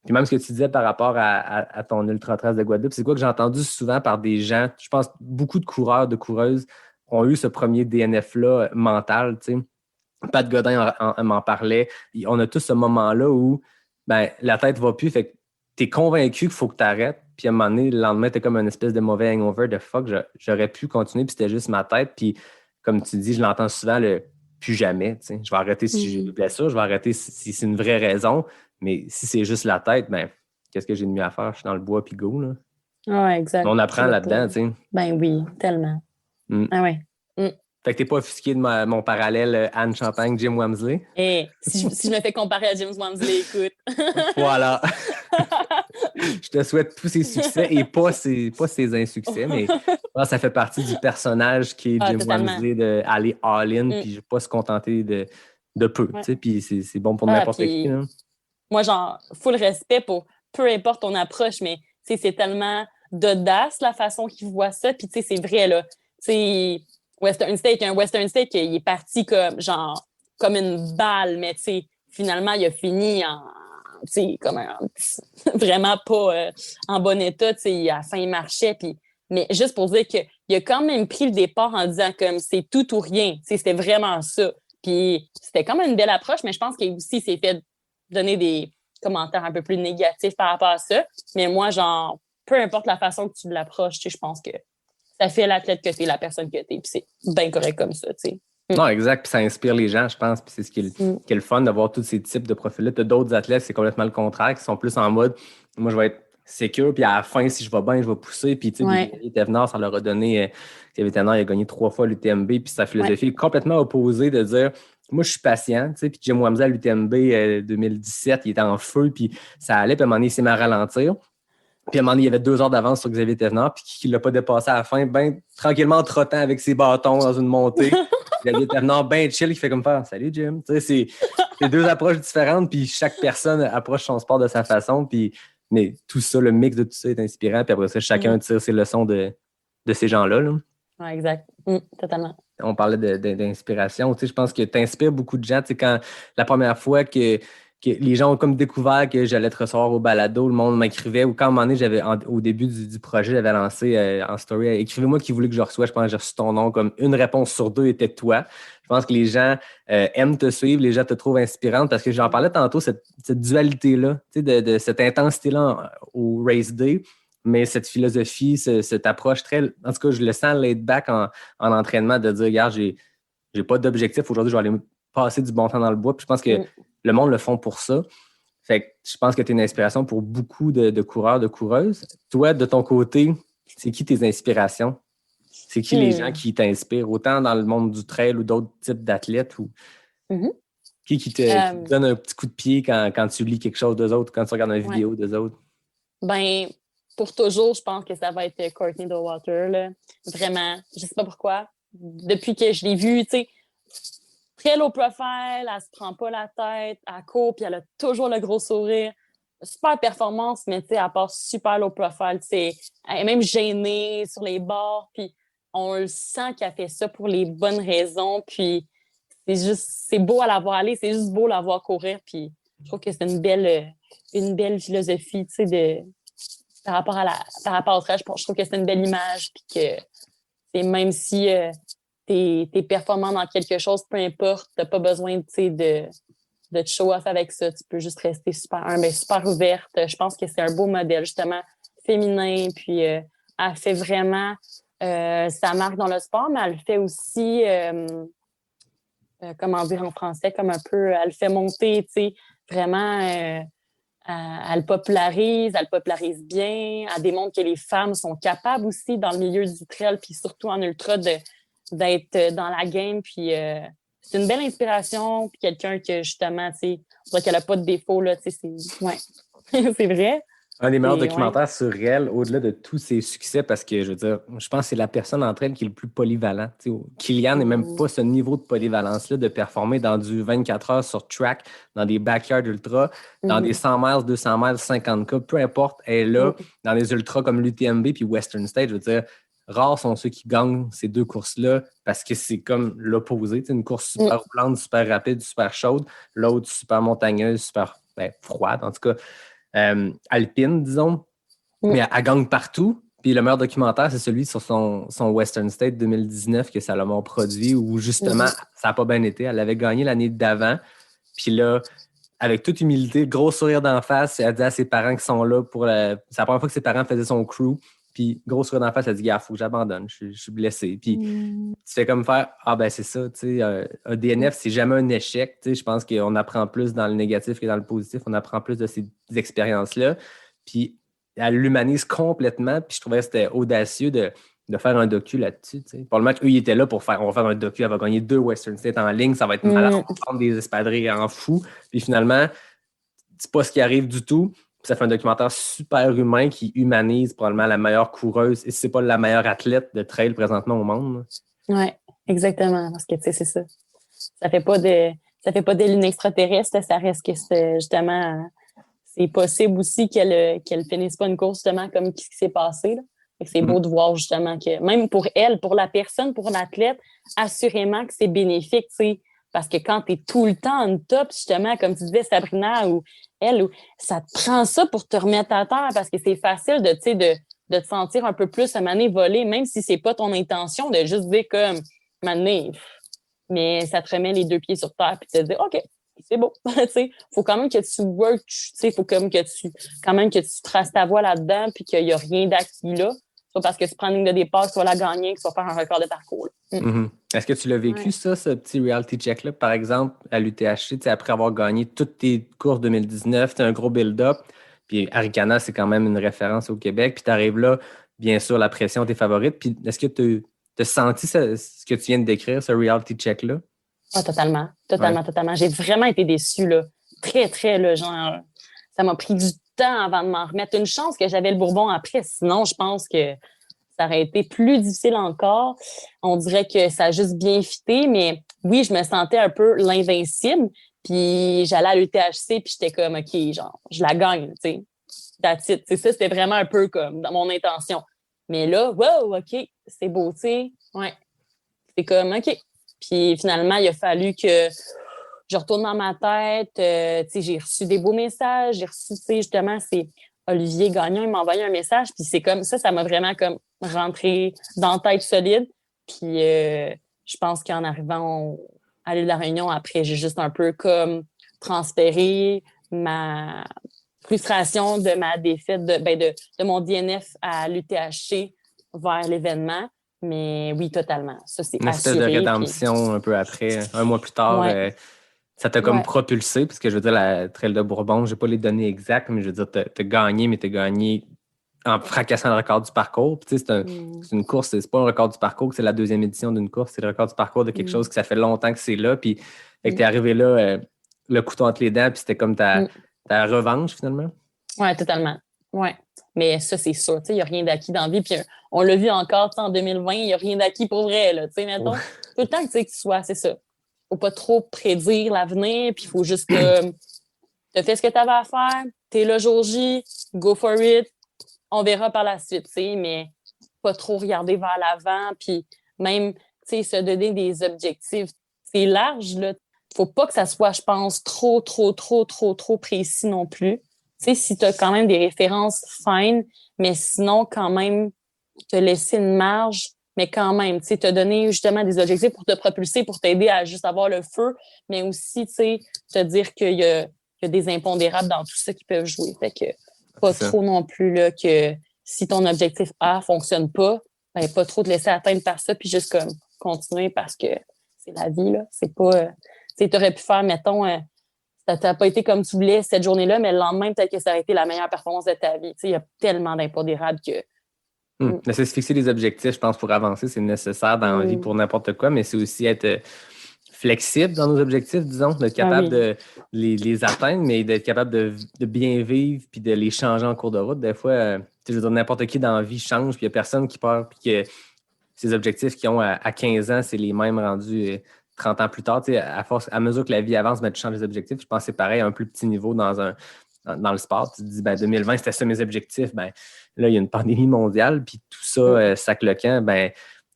même ce que tu disais par rapport à ton Ultra Trail de Guadeloupe, c'est quoi que j'ai entendu souvent par des gens, je pense beaucoup de coureurs, de coureuses ont eu ce premier DNF-là mental. Tu sais. Pat Godin m'en parlait. On a tous ce moment-là où la tête ne va plus, fait que tu es convaincu qu'il faut que tu arrêtes. Puis à un moment donné, le lendemain, tu es comme une espèce de mauvais hangover de fuck. J'aurais pu continuer, puis c'était juste ma tête. Puis comme tu dis, je l'entends souvent, le plus jamais. T'sais. Je vais arrêter si j'ai une blessure, je vais arrêter si c'est une vraie raison. Mais si c'est juste la tête, qu'est-ce que j'ai de mieux à faire? Je suis dans le bois, puis go. Oui, exact. On apprend là-dedans. Tu sais. Ben oui, tellement. Ah ouais. Fait que t'es pas offusqué de mon parallèle Anne Champagne, Jim Wamsley. Et si je me fais comparer à James Wamsley, écoute. Voilà. Je te souhaite tous ses succès et pas ses insuccès, mais ça fait partie du personnage qui est Jim Totalement. Wamsley d'aller all-in puis ne pas se contenter de peu. Ouais. Tu sais, puis c'est bon pour n'importe qui. Là. Moi, genre, full respect pour peu importe ton approche, mais c'est tellement d'audace la façon qu'il voit ça. Puis, tu sais, c'est vrai, là. Tu sais, Western State, un Western State qui est parti comme une balle, mais tu sais, finalement, il a fini comme vraiment pas en bon état. Tu sais, à la fin, il marchait. Puis, mais juste pour dire qu'il a quand même pris le départ en disant comme c'est tout ou rien. Tu sais, c'était vraiment ça. Puis, c'était quand même une belle approche, mais je pense qu'il aussi s'est fait donner des commentaires un peu plus négatifs par rapport à ça. Mais moi, genre, peu importe la façon que tu l'approches, tu sais, je pense que ça fait l'athlète que t'es, la personne que t'es, puis c'est bien correct comme ça, tu sais. Non, exact, puis ça inspire les gens, je pense, puis c'est ce qui est le fun d'avoir tous ces types de profils-là. Tu as d'autres athlètes, c'est complètement le contraire, qui sont plus en mode, moi, je vais être sécure, puis à la fin, si je vais bien, je vais pousser, puis tu sais, Xavier Thévenard, ça leur a donné, Xavier Thévenard, il a gagné 3 fois l'UTMB, puis sa philosophie est complètement opposée de dire, moi, je suis patient, tu sais, puis Jim Wamsley à l'UTMB 2017, il était en feu, puis ça allait, puis à un moment donné, il s'est mis à ralentir. Puis à un moment donné, il y avait 2 heures d'avance sur Xavier Thévenard, puis qui ne l'a pas dépassé à la fin, ben tranquillement trottant avec ses bâtons dans une montée. Xavier Thévenard, bien chill, qui fait comme faire « Salut Jim ». Tu sais, c'est 2 approches différentes, puis chaque personne approche son sport de sa façon, puis mais tout ça, le mix de tout ça est inspirant, puis après ça, chacun tire ses leçons de ces gens-là. Là. Ouais, exact. Totalement. On parlait d'inspiration. Tu sais, je pense que tu inspires beaucoup de gens. Tu sais, quand la première fois que les gens ont comme découvert que j'allais te recevoir au balado, le monde m'écrivait, ou quand à un moment donné, au début du projet, j'avais lancé en story, écrivez-moi qui voulait que je reçoive, je pense que j'ai reçu ton nom, comme une réponse sur 2 était toi. Je pense que les gens aiment te suivre, les gens te trouvent inspirante, parce que j'en parlais tantôt, cette dualité-là, tu sais, de cette intensité-là au Race Day, mais cette philosophie, cette approche très, en tout cas, je le sens laid back en entraînement, de dire, regarde, j'ai pas d'objectif, aujourd'hui, je vais aller passer du bon temps dans le bois, puis je pense que le monde le font pour ça. Fait que je pense que tu es une inspiration pour beaucoup de coureurs, de coureuses. Toi, de ton côté, c'est qui tes inspirations? C'est qui les gens qui t'inspirent, autant dans le monde du trail ou d'autres types d'athlètes? Ou... Qui te donne un petit coup de pied quand tu lis quelque chose d'eux autres, quand tu regardes une vidéo d'eux autres? Ben, pour toujours, je pense que ça va être Courtney Dauwalter, là. Vraiment, je sais pas pourquoi. Depuis que je l'ai vue, tu sais, très low profile, elle se prend pas la tête, elle court, puis elle a toujours le gros sourire. Super performance, mais tu sais, elle part super low profile. Elle est même gênée sur les bords, puis on le sent qu'elle fait ça pour les bonnes raisons, puis c'est beau à la voir aller, c'est juste beau la voir courir, puis je trouve que c'est une belle philosophie, tu sais, par rapport au trail, je trouve que c'est une belle image, puis que c'est même si t'es performant dans quelque chose, peu importe, t'as pas besoin de te show off avec ça, tu peux juste rester super humble, super ouverte. Je pense que c'est un beau modèle, justement, féminin, puis elle fait vraiment sa marque dans le sport, mais elle fait aussi, comment dire en français, comme un peu, elle fait monter, tu sais, vraiment, elle popularise bien, elle démontre que les femmes sont capables aussi dans le milieu du trail, puis surtout en ultra, d'être dans la game, puis c'est une belle inspiration, puis quelqu'un que, justement, tu sais, on dirait qu'elle n'a pas de défaut, là, tu sais, c'est vrai. Un des meilleurs documentaires sur elle, au-delà de tous ses succès, parce que, je veux dire, je pense que c'est la personne entre elles qui est le plus polyvalent. Tu sais, Kilian n'est même pas ce niveau de polyvalence-là, de performer dans du 24 heures sur track, dans des backyard ultra, dans des 100 miles, 200 miles, 50K, peu importe, elle est là, dans des ultras comme l'UTMB puis Western State, je veux dire, rares sont ceux qui gagnent ces 2 courses-là parce que c'est comme l'opposé. Une course super roulante, super rapide, super chaude. L'autre, super montagneuse, super froide, en tout cas, alpine, disons. Mais elle gagne partout. Puis le meilleur documentaire, c'est celui sur son Western State 2019 que Salomon produit où, justement, ça n'a pas bien été. Elle avait gagné l'année d'avant. Puis là, avec toute humilité, gros sourire d'en face, elle dit à ses parents qui sont là pour c'est la première fois que ses parents faisaient son crew. Puis, gros sourire d'en face, elle dit, gars, il faut que j'abandonne, je suis blessé. Puis, tu fais comme faire, ben c'est ça, tu sais, un DNF, c'est jamais un échec. Tu sais, je pense qu'on apprend plus dans le négatif que dans le positif. On apprend plus de ces expériences-là. Puis, elle l'humanise complètement. Puis, je trouvais que c'était audacieux de de faire un docu là-dessus. T'sais. Probablement qu'eux, ils étaient là pour faire, on va faire un docu, elle va gagner 2 Western States en ligne, ça va être malade, on va prendre des espadrilles en fou. Puis finalement, c'est pas ce qui arrive du tout. Puis ça fait un documentaire super humain qui humanise probablement la meilleure coureuse, et si c'est pas la meilleure athlète de trail présentement au monde. Oui, exactement. Parce que, tu sais, c'est ça. Ça fait pas d'elle une extraterrestre, ça reste que c'est justement... C'est possible aussi qu'elle finisse pas une course justement comme ce qui s'est passé. Là. C'est beau de voir justement que même pour elle, pour la personne, pour l'athlète, assurément que c'est bénéfique, tu sais, parce que quand tu es tout le temps en top, justement, comme tu disais, Sabrina ou elle, ça te prend ça pour te remettre à terre parce que c'est facile de te sentir un peu plus à maner voler, même si c'est pas ton intention de juste dire comme maner, mais ça te remet les 2 pieds sur terre puis te dire OK. C'est beau. Il faut quand même que tu work, faut quand même que tu traces ta voie là-dedans puis qu'il n'y a rien d'acquis là. Soit parce que tu prends une ligne de départ, que tu vas la gagner, que tu vas faire un record de parcours. Est-ce que tu l'as vécu, ça, ce petit reality check-là, par exemple, à l'UTHC, après avoir gagné toutes tes courses 2019, tu as un gros build-up, puis Arikana, c'est quand même une référence au Québec, puis tu arrives là, bien sûr, la pression, tes favorites, puis est-ce que tu as senti ce que tu viens de décrire, ce reality check-là? Ah, totalement. J'ai vraiment été déçue, là. Très, très, là, genre, ça m'a pris du temps avant de m'en remettre. Une chance que j'avais le Bourbon après, sinon, je pense que ça aurait été plus difficile encore. On dirait que ça a juste bien fité, mais oui, je me sentais un peu l'invincible, puis j'allais à l'UTHC, puis j'étais comme, OK, genre, je la gagne, tu sais. That's it. Ça, c'était vraiment un peu comme dans mon intention. Mais là, wow, OK, c'est beau, tu sais. Ouais. C'est comme, OK. Puis finalement, il a fallu que je retourne dans ma tête. J'ai reçu des beaux messages. J'ai reçu, justement, c'est Olivier Gagnon, il m'a envoyé un message. Puis c'est comme ça m'a vraiment comme rentré dans la tête solide. Puis je pense qu'en arrivant à l'île de la Réunion, après, j'ai juste un peu comme transféré ma frustration de ma défaite, de mon DNF à l'UTHC vers l'événement. Mais oui, totalement. Ça, c'est une espèce de rédemption un peu après. Un mois plus tard, ça t'a comme propulsé, parce que je veux dire, la Trail de Bourbon, je n'ai pas les données exactes, mais je veux dire, t'as gagné, mais t'as gagné en fracassant le record du parcours. Puis, c'est une course, c'est pas un record du parcours, c'est la 2e édition d'une course, c'est le record du parcours de quelque chose que ça fait longtemps que c'est là. Puis, t'es arrivé là, le couteau entre les dents, puis c'était comme ta revanche, finalement. Oui, totalement. Oui. Mais ça, c'est sûr. Il n'y a rien d'acquis dans la vie. Puis on l'a vu encore en 2020, il n'y a rien d'acquis pour vrai. Là, mettons, tout le temps que tu sois, c'est ça. Il ne faut pas trop prédire l'avenir. Puis il faut juste que tu as fait ce que tu avais à faire. Tu es le jour J, go for it. On verra par la suite. Mais pas trop regarder vers l'avant. Puis même se donner des objectifs. C'est large. Il ne faut pas que ça soit, je pense, trop précis non plus. Si tu as quand même des références fines, mais sinon, quand même, te laisser une marge, mais quand même, te donner justement des objectifs pour te propulser, pour t'aider à juste avoir le feu, mais aussi, te dire qu'il y a des impondérables dans tout ça qui peuvent jouer. Fait que pas trop non plus là, que si ton objectif A fonctionne pas, ben, pas trop te laisser atteindre par ça, puis juste comme continuer parce que c'est la vie, là. C'est pas... tu aurais pu faire, mettons... ça n'a pas été comme tu voulais cette journée-là, mais le lendemain, peut-être que ça aurait été la meilleure performance de ta vie. Il y a tellement d'impondérables que... C'est se fixer des objectifs, je pense, pour avancer, c'est nécessaire dans la vie pour n'importe quoi, mais c'est aussi être flexible dans nos objectifs, disons, d'être capable de les atteindre, mais d'être capable de bien vivre puis de les changer en cours de route. Des fois, je veux dire, n'importe qui dans la vie change, puis il n'y a personne qui peur, puis que ces objectifs qu'ils ont à 15 ans, c'est les mêmes rendus 30 ans plus tard. À mesure que la vie avance, tu changes les objectifs. Je pense que c'est pareil à un plus petit niveau dans le sport. Tu te dis, 2020, c'était ça mes objectifs. Là, il y a une pandémie mondiale, puis tout ça, sac le camp. Il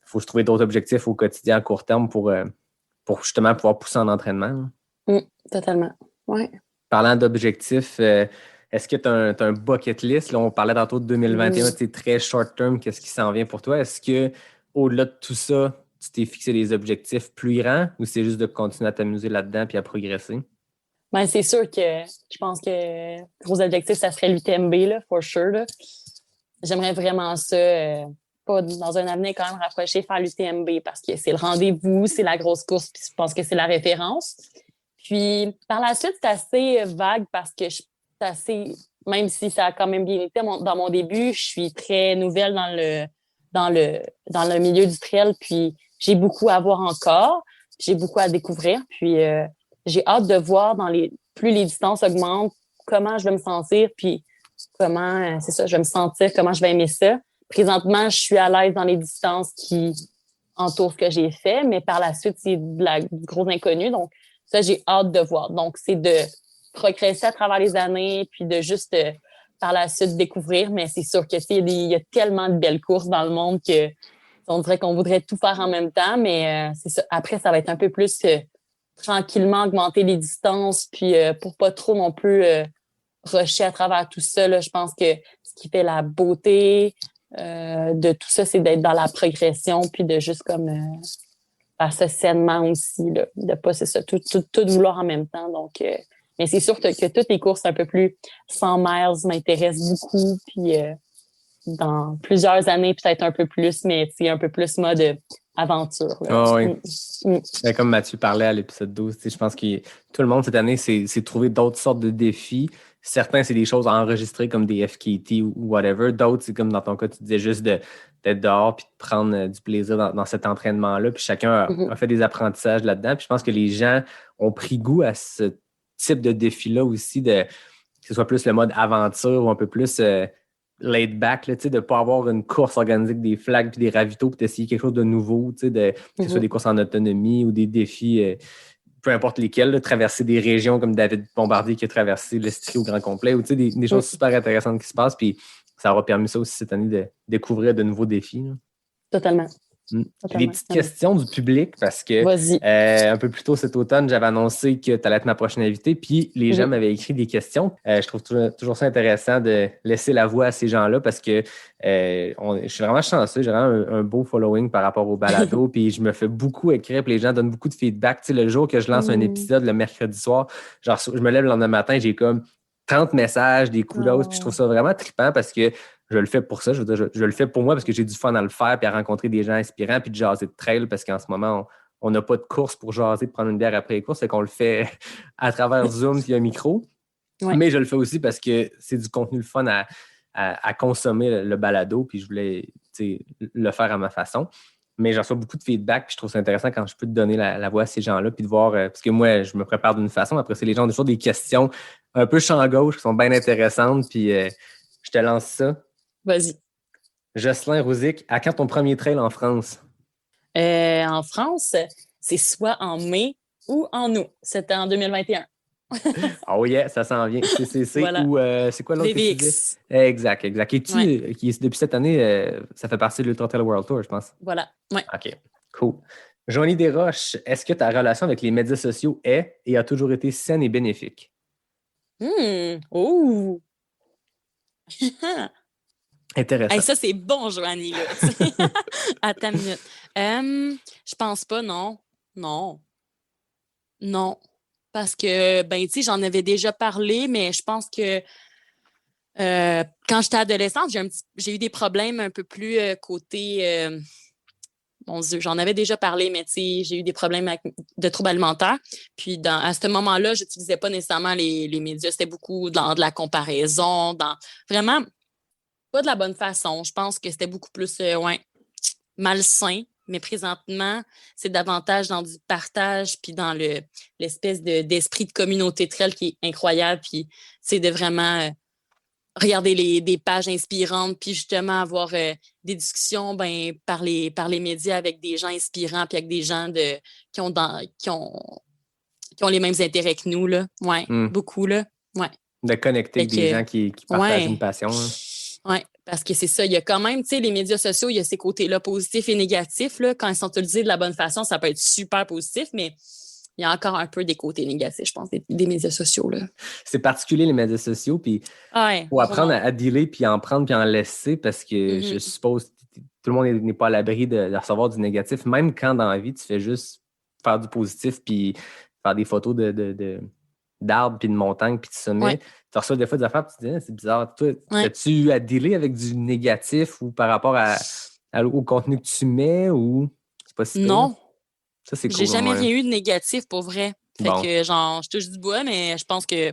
faut se trouver d'autres objectifs au quotidien, à court terme, pour justement pouvoir pousser en entraînement. Totalement. Ouais. Parlant d'objectifs, est-ce que tu as un bucket list? Là, on parlait tantôt de 2021, c'est très short term, qu'est-ce qui s'en vient pour toi? Est-ce que au-delà de tout ça, tu t'es fixé des objectifs plus grands ou c'est juste de continuer à t'amuser là-dedans puis à progresser? Ben, c'est sûr que je pense que gros objectif, ça serait l'UTMB, là, for sure. Là. J'aimerais vraiment ça, pas dans un avenir quand même rapproché, faire l'UTMB parce que c'est le rendez-vous, c'est la grosse course, puis je pense que c'est la référence. Puis par la suite, c'est assez vague parce que c'est assez, même si ça a quand même bien été dans mon début, je suis très nouvelle dans dans le milieu du trail, puis j'ai beaucoup à voir encore, j'ai beaucoup à découvrir, puis j'ai hâte de voir plus les distances augmentent, comment je vais me sentir, puis comment, c'est ça, je vais me sentir, comment je vais aimer ça. Présentement, je suis à l'aise dans les distances qui entourent ce que j'ai fait, mais par la suite, c'est du gros inconnu. Donc, ça, j'ai hâte de voir. Donc, c'est de progresser à travers les années, puis de juste, par la suite, découvrir. Mais c'est sûr que il y a tellement de belles courses dans le monde que on dirait qu'on voudrait tout faire en même temps, mais c'est ça. Après, ça va être un peu plus tranquillement augmenter les distances, puis pour pas trop non plus rusher à travers tout ça. Là, je pense que ce qui fait la beauté de tout ça, c'est d'être dans la progression, puis de juste comme faire ça sainement aussi, là, de pas, c'est ça, tout vouloir en même temps. Donc, mais c'est sûr que toutes les courses un peu plus 100 miles m'intéressent beaucoup, puis dans plusieurs années, peut-être un peu plus, mais c'est un peu plus mode aventure. Là. Oh, oui. Comme Mathieu parlait à l'épisode 12, je pense que tout le monde cette année s'est trouvé d'autres sortes de défis. Certains, c'est des choses enregistrées comme des FKT ou whatever. D'autres, c'est comme dans ton cas, tu disais juste d'être dehors puis de prendre du plaisir dans cet entraînement-là. Puis chacun a fait des apprentissages là-dedans. Puis je pense que les gens ont pris goût à ce type de défi-là aussi, que ce soit plus le mode aventure ou un peu plus laid back, là, de ne pas avoir une course organisée avec des flags puis des ravitaux puis d'essayer quelque chose de nouveau, que ce soit des courses en autonomie ou des défis, peu importe lesquels, là, traverser des régions comme David Bombardier qui a traversé l'Estrie au grand complet, ou des choses super intéressantes qui se passent, puis ça aura permis ça aussi cette année de découvrir de nouveaux défis. Là. Totalement. Des petites questions du public parce que un peu plus tôt cet automne, j'avais annoncé que tu allais être ma prochaine invitée, puis les gens m'avaient écrit des questions. Je trouve toujours ça intéressant de laisser la voix à ces gens-là parce que je suis vraiment chanceux, j'ai vraiment un beau following par rapport au balado, puis je me fais beaucoup écrire, puis les gens donnent beaucoup de feedback. Tu sais, le jour que je lance un épisode le mercredi soir, genre je me lève le lendemain matin, j'ai comme 30 messages, des coups d'os, puis je trouve ça vraiment trippant parce que je le fais pour ça. Je veux dire, je le fais pour moi parce que j'ai du fun à le faire puis à rencontrer des gens inspirants puis de jaser de trail parce qu'en ce moment, on n'a pas de course pour jaser, de prendre une bière après les courses. C'est qu'on le fait à travers Zoom puis un micro. Ouais. Mais je le fais aussi parce que c'est du contenu le fun à consommer le balado puis je voulais le faire à ma façon. Mais j'en reçois beaucoup de feedback puis je trouve ça intéressant quand je peux te donner la voix à ces gens-là puis de voir, parce que moi, je me prépare d'une façon. Après, c'est les gens ont toujours des questions un peu champ gauche qui sont bien intéressantes puis je te lance ça. Vas-y. Jocelyn Rouzic, à quand ton premier trail en France? En France, c'est soit en mai ou en août. C'était en 2021. Oh yeah, ça s'en vient. CCC voilà. Ou c'est quoi l'autre? VVX. Exact. Et qui depuis cette année, ça fait partie de l'Ultra Trail World Tour, je pense. Voilà, oui. OK, cool. Joanie Desroches, est-ce que ta relation avec les médias sociaux est et a toujours été saine et bénéfique? Oh! Intéressant. Hey, ça, c'est bon, Joanie, là. Attends une minute. Je pense pas, non. Non. Parce que, tu sais, j'en avais déjà parlé, mais je pense que quand j'étais adolescente, j'ai eu des problèmes un peu plus côté... mon Dieu, j'en avais déjà parlé, mais tu sais, j'ai eu des problèmes de troubles alimentaires. Puis, à ce moment-là, je n'utilisais pas nécessairement les médias. C'était beaucoup dans de la comparaison, vraiment... pas de la bonne façon. Je pense que c'était beaucoup plus malsain, mais présentement, c'est davantage dans du partage puis dans l'espèce d'esprit de communauté trail qui est incroyable. Puis c'est de vraiment regarder des pages inspirantes puis justement avoir des discussions par les médias avec des gens inspirants puis avec des gens qui ont les mêmes intérêts que nous. Là. Ouais, beaucoup. Là. Ouais. De connecter avec des gens qui partagent une passion. Hein. Oui, parce que c'est ça. Il y a quand même, tu sais, les médias sociaux, il y a ces côtés-là positifs et négatifs. Là. Quand ils sont utilisés de la bonne façon, ça peut être super positif, mais il y a encore un peu des côtés négatifs, je pense, des médias sociaux. Là. C'est particulier, les médias sociaux, puis il faut apprendre à dealer, puis en prendre, puis en laisser, parce que je suppose que tout le monde n'est pas à l'abri de recevoir du négatif, même quand dans la vie, tu fais juste faire du positif, puis faire des photos d'arbres, puis de montagnes, puis de sommets. Tu reçois des fois des affaires, puis tu te dis, c'est bizarre. Toi, as-tu eu à dealer avec du négatif ou par rapport au contenu que tu mets ou c'est pas si tôt? Non. Ça, c'est cool. J'ai jamais rien eu de négatif pour vrai. Fait que, genre, je touche du bois, mais je pense que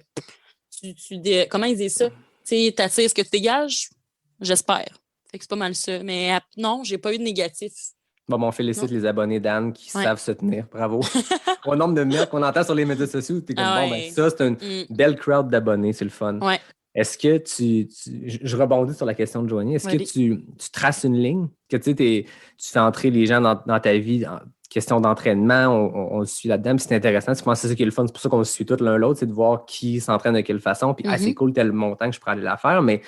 comment ils disent ça? Tu sais, t'attires ce que tu dégages? J'espère. Fait que c'est pas mal ça. Mais non, j'ai pas eu de négatif. Bon, on félicite les abonnés d'Anne qui savent se tenir. Bravo. Au nombre de mails qu'on entend sur les médias sociaux, t'es comme ça, c'est une belle crowd d'abonnés, c'est le fun. Ouais. Est-ce que je rebondis sur la question de Joanie, est-ce que tu traces une ligne? Que tu fais entrer les gens dans ta vie en question d'entraînement, on le suit là-dedans, puis c'est intéressant, je pense que c'est ça qui est le fun, c'est pour ça qu'on se suit tous l'un l'autre, c'est de voir qui s'entraîne de quelle façon, puis c'est cool, tel montant que je pourrais aller la faire, mais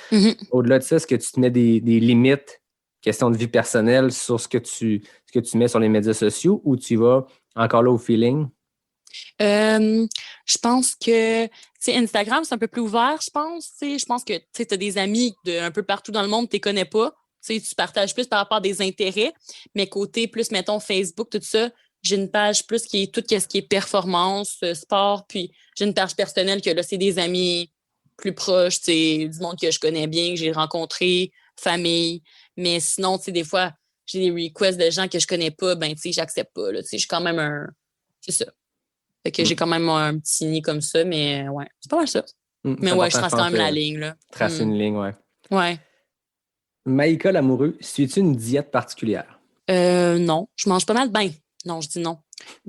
au-delà de ça, est-ce que tu te mets des limites, question de vie personnelle, sur ce que tu mets sur les médias sociaux, ou tu vas encore là au feeling? Je pense que Instagram, c'est un peu plus ouvert, je pense. Je pense que tu as des amis un peu partout dans le monde, tu ne les connais pas. Tu partages plus par rapport à des intérêts, mais côté plus, mettons, Facebook, tout ça, j'ai une page plus qui est tout ce qui est performance, sport, puis j'ai une page personnelle que là, c'est des amis plus proches, du monde que je connais bien, que j'ai rencontré, famille. Mais sinon, des fois, j'ai des requests de gens que je connais pas, j'accepte pas. Je suis quand même c'est ça. Fait que j'ai quand même un petit nid comme ça, mais ouais, c'est pas mal ça. Mais je trace quand même la ligne, là. Trace une ligne, ouais. Ouais. Maïka Lamoureux, suis-tu une diète particulière? Non, je mange pas mal. Non, je dis non.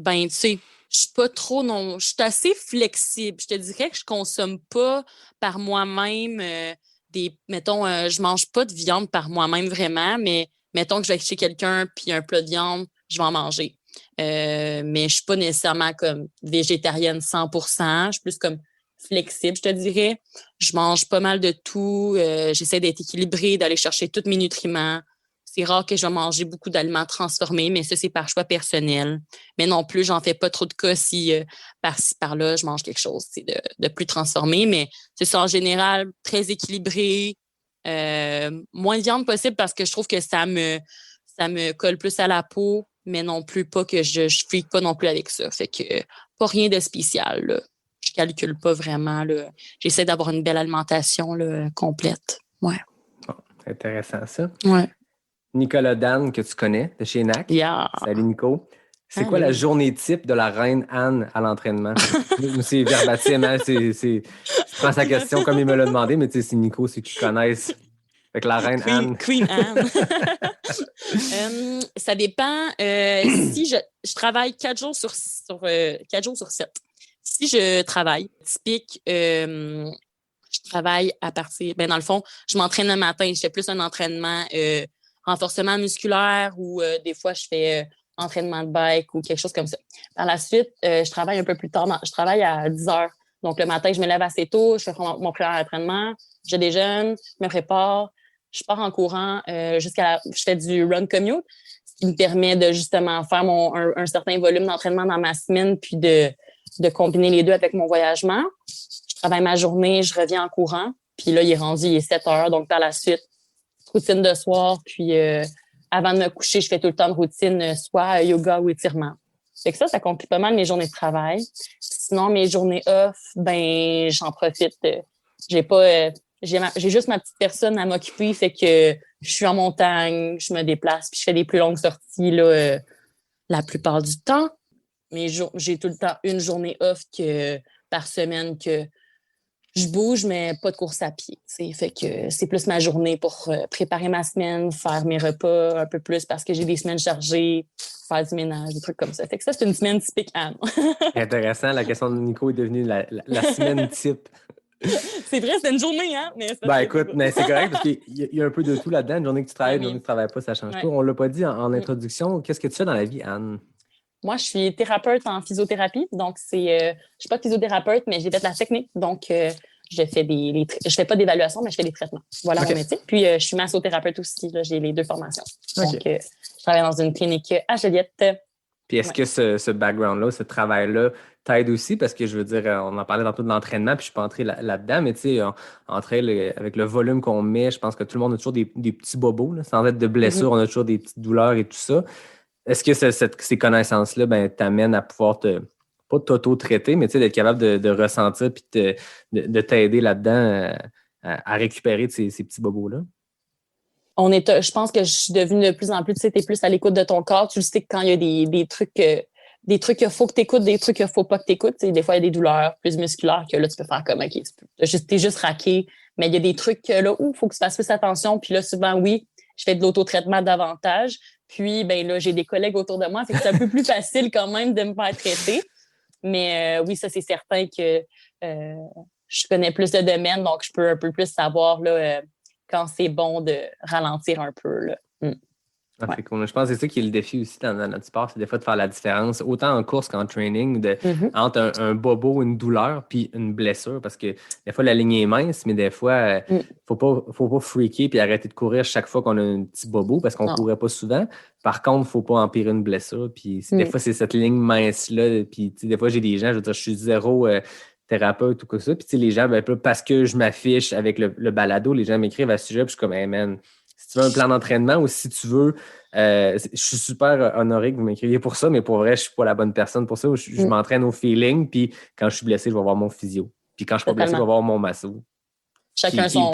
Tu sais, je suis pas trop, non, je suis assez flexible. Je te dirais que je consomme pas par moi-même mettons, je mange pas de viande par moi-même vraiment, mais mettons que je vais chez quelqu'un puis un plat de viande, je vais en manger. Mais je suis pas nécessairement comme végétarienne 100%. Je suis plus comme flexible, je te dirais. Je mange pas mal de tout. J'essaie d'être équilibrée, d'aller chercher tous mes nutriments. C'est rare que je vais manger beaucoup d'aliments transformés, mais ça, c'est par choix personnel. Mais non plus, j'en fais pas trop de cas si par-ci, par-là, je mange quelque chose de plus transformé. Mais c'est ça, en général, très équilibré. Moins de viande possible parce que je trouve que ça me colle plus à la peau, mais non plus pas que je freak pas non plus avec ça. Fait que pas rien de spécial, là. Je calcule pas vraiment, là. J'essaie d'avoir une belle alimentation, là, complète. Ouais. Bon, intéressant, ça. Ouais. Nicolas Dan, que tu connais, de chez NAC. Yeah. Salut, Nico. C'est quoi la journée type de la reine Anne à l'entraînement? C'est verbatim, hein? Je prends sa question comme il me l'a demandé, mais tu sais, c'est Nico, c'est qui connaissent. Fait que la reine Anne. Queen Anne. Ça dépend. Si je travaille 4 jours sur 7. Si je travaille, typique, je travaille à partir... dans le fond, je m'entraîne le matin. Je fais plus un entraînement renforcement musculaire ou des fois, je fais entraînement de bike ou quelque chose comme ça. Par la suite, je travaille un peu plus tard. Je travaille à 10 heures. Donc, le matin, je me lève assez tôt. Je fais mon premier entraînement. Je déjeune, je me prépare. Je pars en courant je fais du run commute, ce qui me permet de justement faire un certain volume d'entraînement dans ma semaine puis de combiner les deux avec mon voyagement. Je travaille ma journée, je reviens en courant. Puis là, il est 7 heures. Donc, par la suite, routine de soir. Puis avant de me coucher, je fais tout le temps de routine, soit yoga ou étirement. Fait que ça complique pas mal mes journées de travail. Sinon, mes journées off, j'en profite. J'ai juste ma petite personne à m'occuper, fait que je suis en montagne, je me déplace, puis je fais des plus longues sorties là, la plupart du temps. Mais j'ai tout le temps une journée off par semaine que je bouge, mais pas de course à pied. Fait que c'est plus ma journée pour préparer ma semaine, faire mes repas un peu plus parce que j'ai des semaines chargées, faire du ménage, des trucs comme ça. Fait que ça, c'est une semaine typique Anne. Intéressant, la question de Nico est devenue la semaine type. C'est vrai, c'est une journée, hein? Mais écoute, c'est correct parce qu'il y a un peu de tout là-dedans. Une journée que tu travailles, une journée que tu ne travailles pas, ça change pas. On ne l'a pas dit en introduction. Qu'est-ce que tu fais dans la vie, Anne? Moi, je suis thérapeute en physiothérapie. Donc, je ne suis pas physiothérapeute, mais j'ai fait la technique. Donc, je fais pas d'évaluation, mais je fais des traitements. Voilà mon métier. Puis, je suis massothérapeute aussi. Là, j'ai les 2 formations. Donc, je travaille dans une clinique à Joliette. Puis, est-ce que ce background-là, ce travail-là, t'aide aussi? Parce que je veux dire, on en parlait tantôt de l'entraînement, puis je suis pas entré là-dedans, mais tu sais, avec le volume qu'on met, je pense que tout le monde a toujours des petits bobos, là, sans être de blessures, on a toujours des petites douleurs et tout ça. Est-ce que ces connaissances-là t'amènent à pouvoir pas t'auto-traiter, mais d'être capable de ressentir puis de t'aider là-dedans à récupérer de ces petits bobos-là? Je pense que je suis devenue de plus en plus, tu sais, t'es plus à l'écoute de ton corps. Tu le sais que quand il y a des trucs qu'il faut que tu écoutes, des trucs qu'il faut pas que tu écoutes. Des fois, il y a des douleurs plus musculaires que là, tu peux faire comme, OK, t'es juste raqué. Mais il y a des trucs là où il faut que tu fasses plus attention. Puis là, souvent, oui, je fais de l'autotraitement davantage. Puis, ben là, j'ai des collègues autour de moi, fait que c'est un peu plus facile quand même de me faire traiter. Mais oui, ça, c'est certain que je connais plus de domaines, donc je peux un peu plus savoir là, quand c'est bon de ralentir un peu, là. Ah, c'est cool. Je pense que c'est ça qui est le défi aussi dans notre sport, c'est des fois de faire la différence, autant en course qu'en training, entre un bobo, une douleur, puis une blessure, parce que des fois, la ligne est mince, mais des fois, faut pas freaker puis arrêter de courir chaque fois qu'on a un petit bobo, parce qu'on ne courait pas souvent. Par contre, il ne faut pas empirer une blessure, puis des fois, c'est cette ligne mince-là, puis des fois, j'ai des gens, je veux dire, je suis zéro thérapeute ou quoi que ça, puis les gens, ben, parce que je m'affiche avec le balado, les gens m'écrivent à ce sujet, puis je suis comme, hey man, si tu veux un plan d'entraînement ou si tu veux, je suis super honoré que vous m'écriviez pour ça, mais pour vrai, je ne suis pas la bonne personne pour ça. Je m'entraîne au feeling, puis quand je suis blessé, je vais voir mon physio. Puis quand je ne suis pas blessé, je vais voir mon masso. Chacun son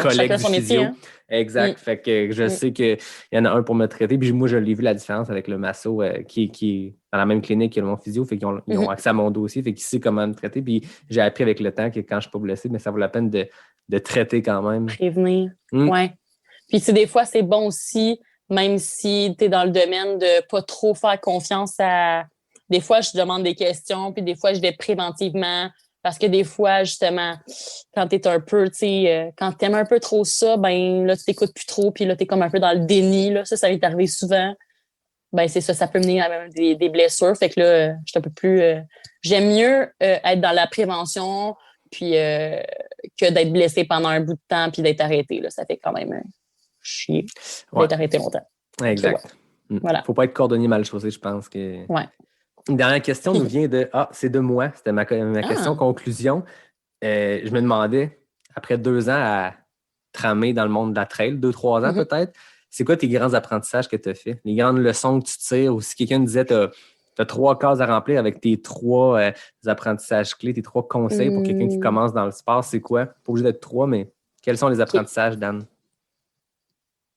métier. Hein? Exact. Fait que je sais qu'il y en a un pour me traiter. Puis moi, je l'ai vu la différence avec le masso qui est dans la même clinique que mon physio. Fait qu'ils ont accès à mon dossier. Fait qu'il sait comment me traiter. Puis j'ai appris avec le temps que quand je ne suis pas blessé, mais ça vaut la peine de traiter quand même. Prévenir. Ouais. Puis, des fois, c'est bon aussi, même si tu es dans le domaine de pas trop faire confiance à... Des fois, je demande des questions, puis des fois, je vais préventivement. Parce que des fois, justement, quand tu es un peu, tu sais, quand tu aimes un peu trop ça, ben là, tu t'écoutes plus trop, puis là, tu es comme un peu dans le déni. Là. Ça m'est arrivé souvent. Ben c'est ça peut mener à même des blessures. Fait que là, je suis un peu plus... j'aime mieux être dans la prévention, puis que d'être blessé pendant un bout de temps, puis d'être arrêté. Là. Ça fait quand même... chier d'être arrêté longtemps. Exact. Voilà. Faut pas être cordonnier mal chaussé, je pense que. Ouais. Une dernière question nous vient de c'est de moi. C'était ma question conclusion. Je me demandais, après 2 ans à tramer dans le monde de la trail, 2-3 ans peut-être, c'est quoi tes grands apprentissages que tu as fait? Les grandes leçons que tu tires, ou si quelqu'un disait tu as 3 cases à remplir avec tes 3 apprentissages clés, tes 3 conseils pour quelqu'un qui commence dans le sport, c'est quoi? Pas obligé d'être 3, mais quels sont les apprentissages, Dan?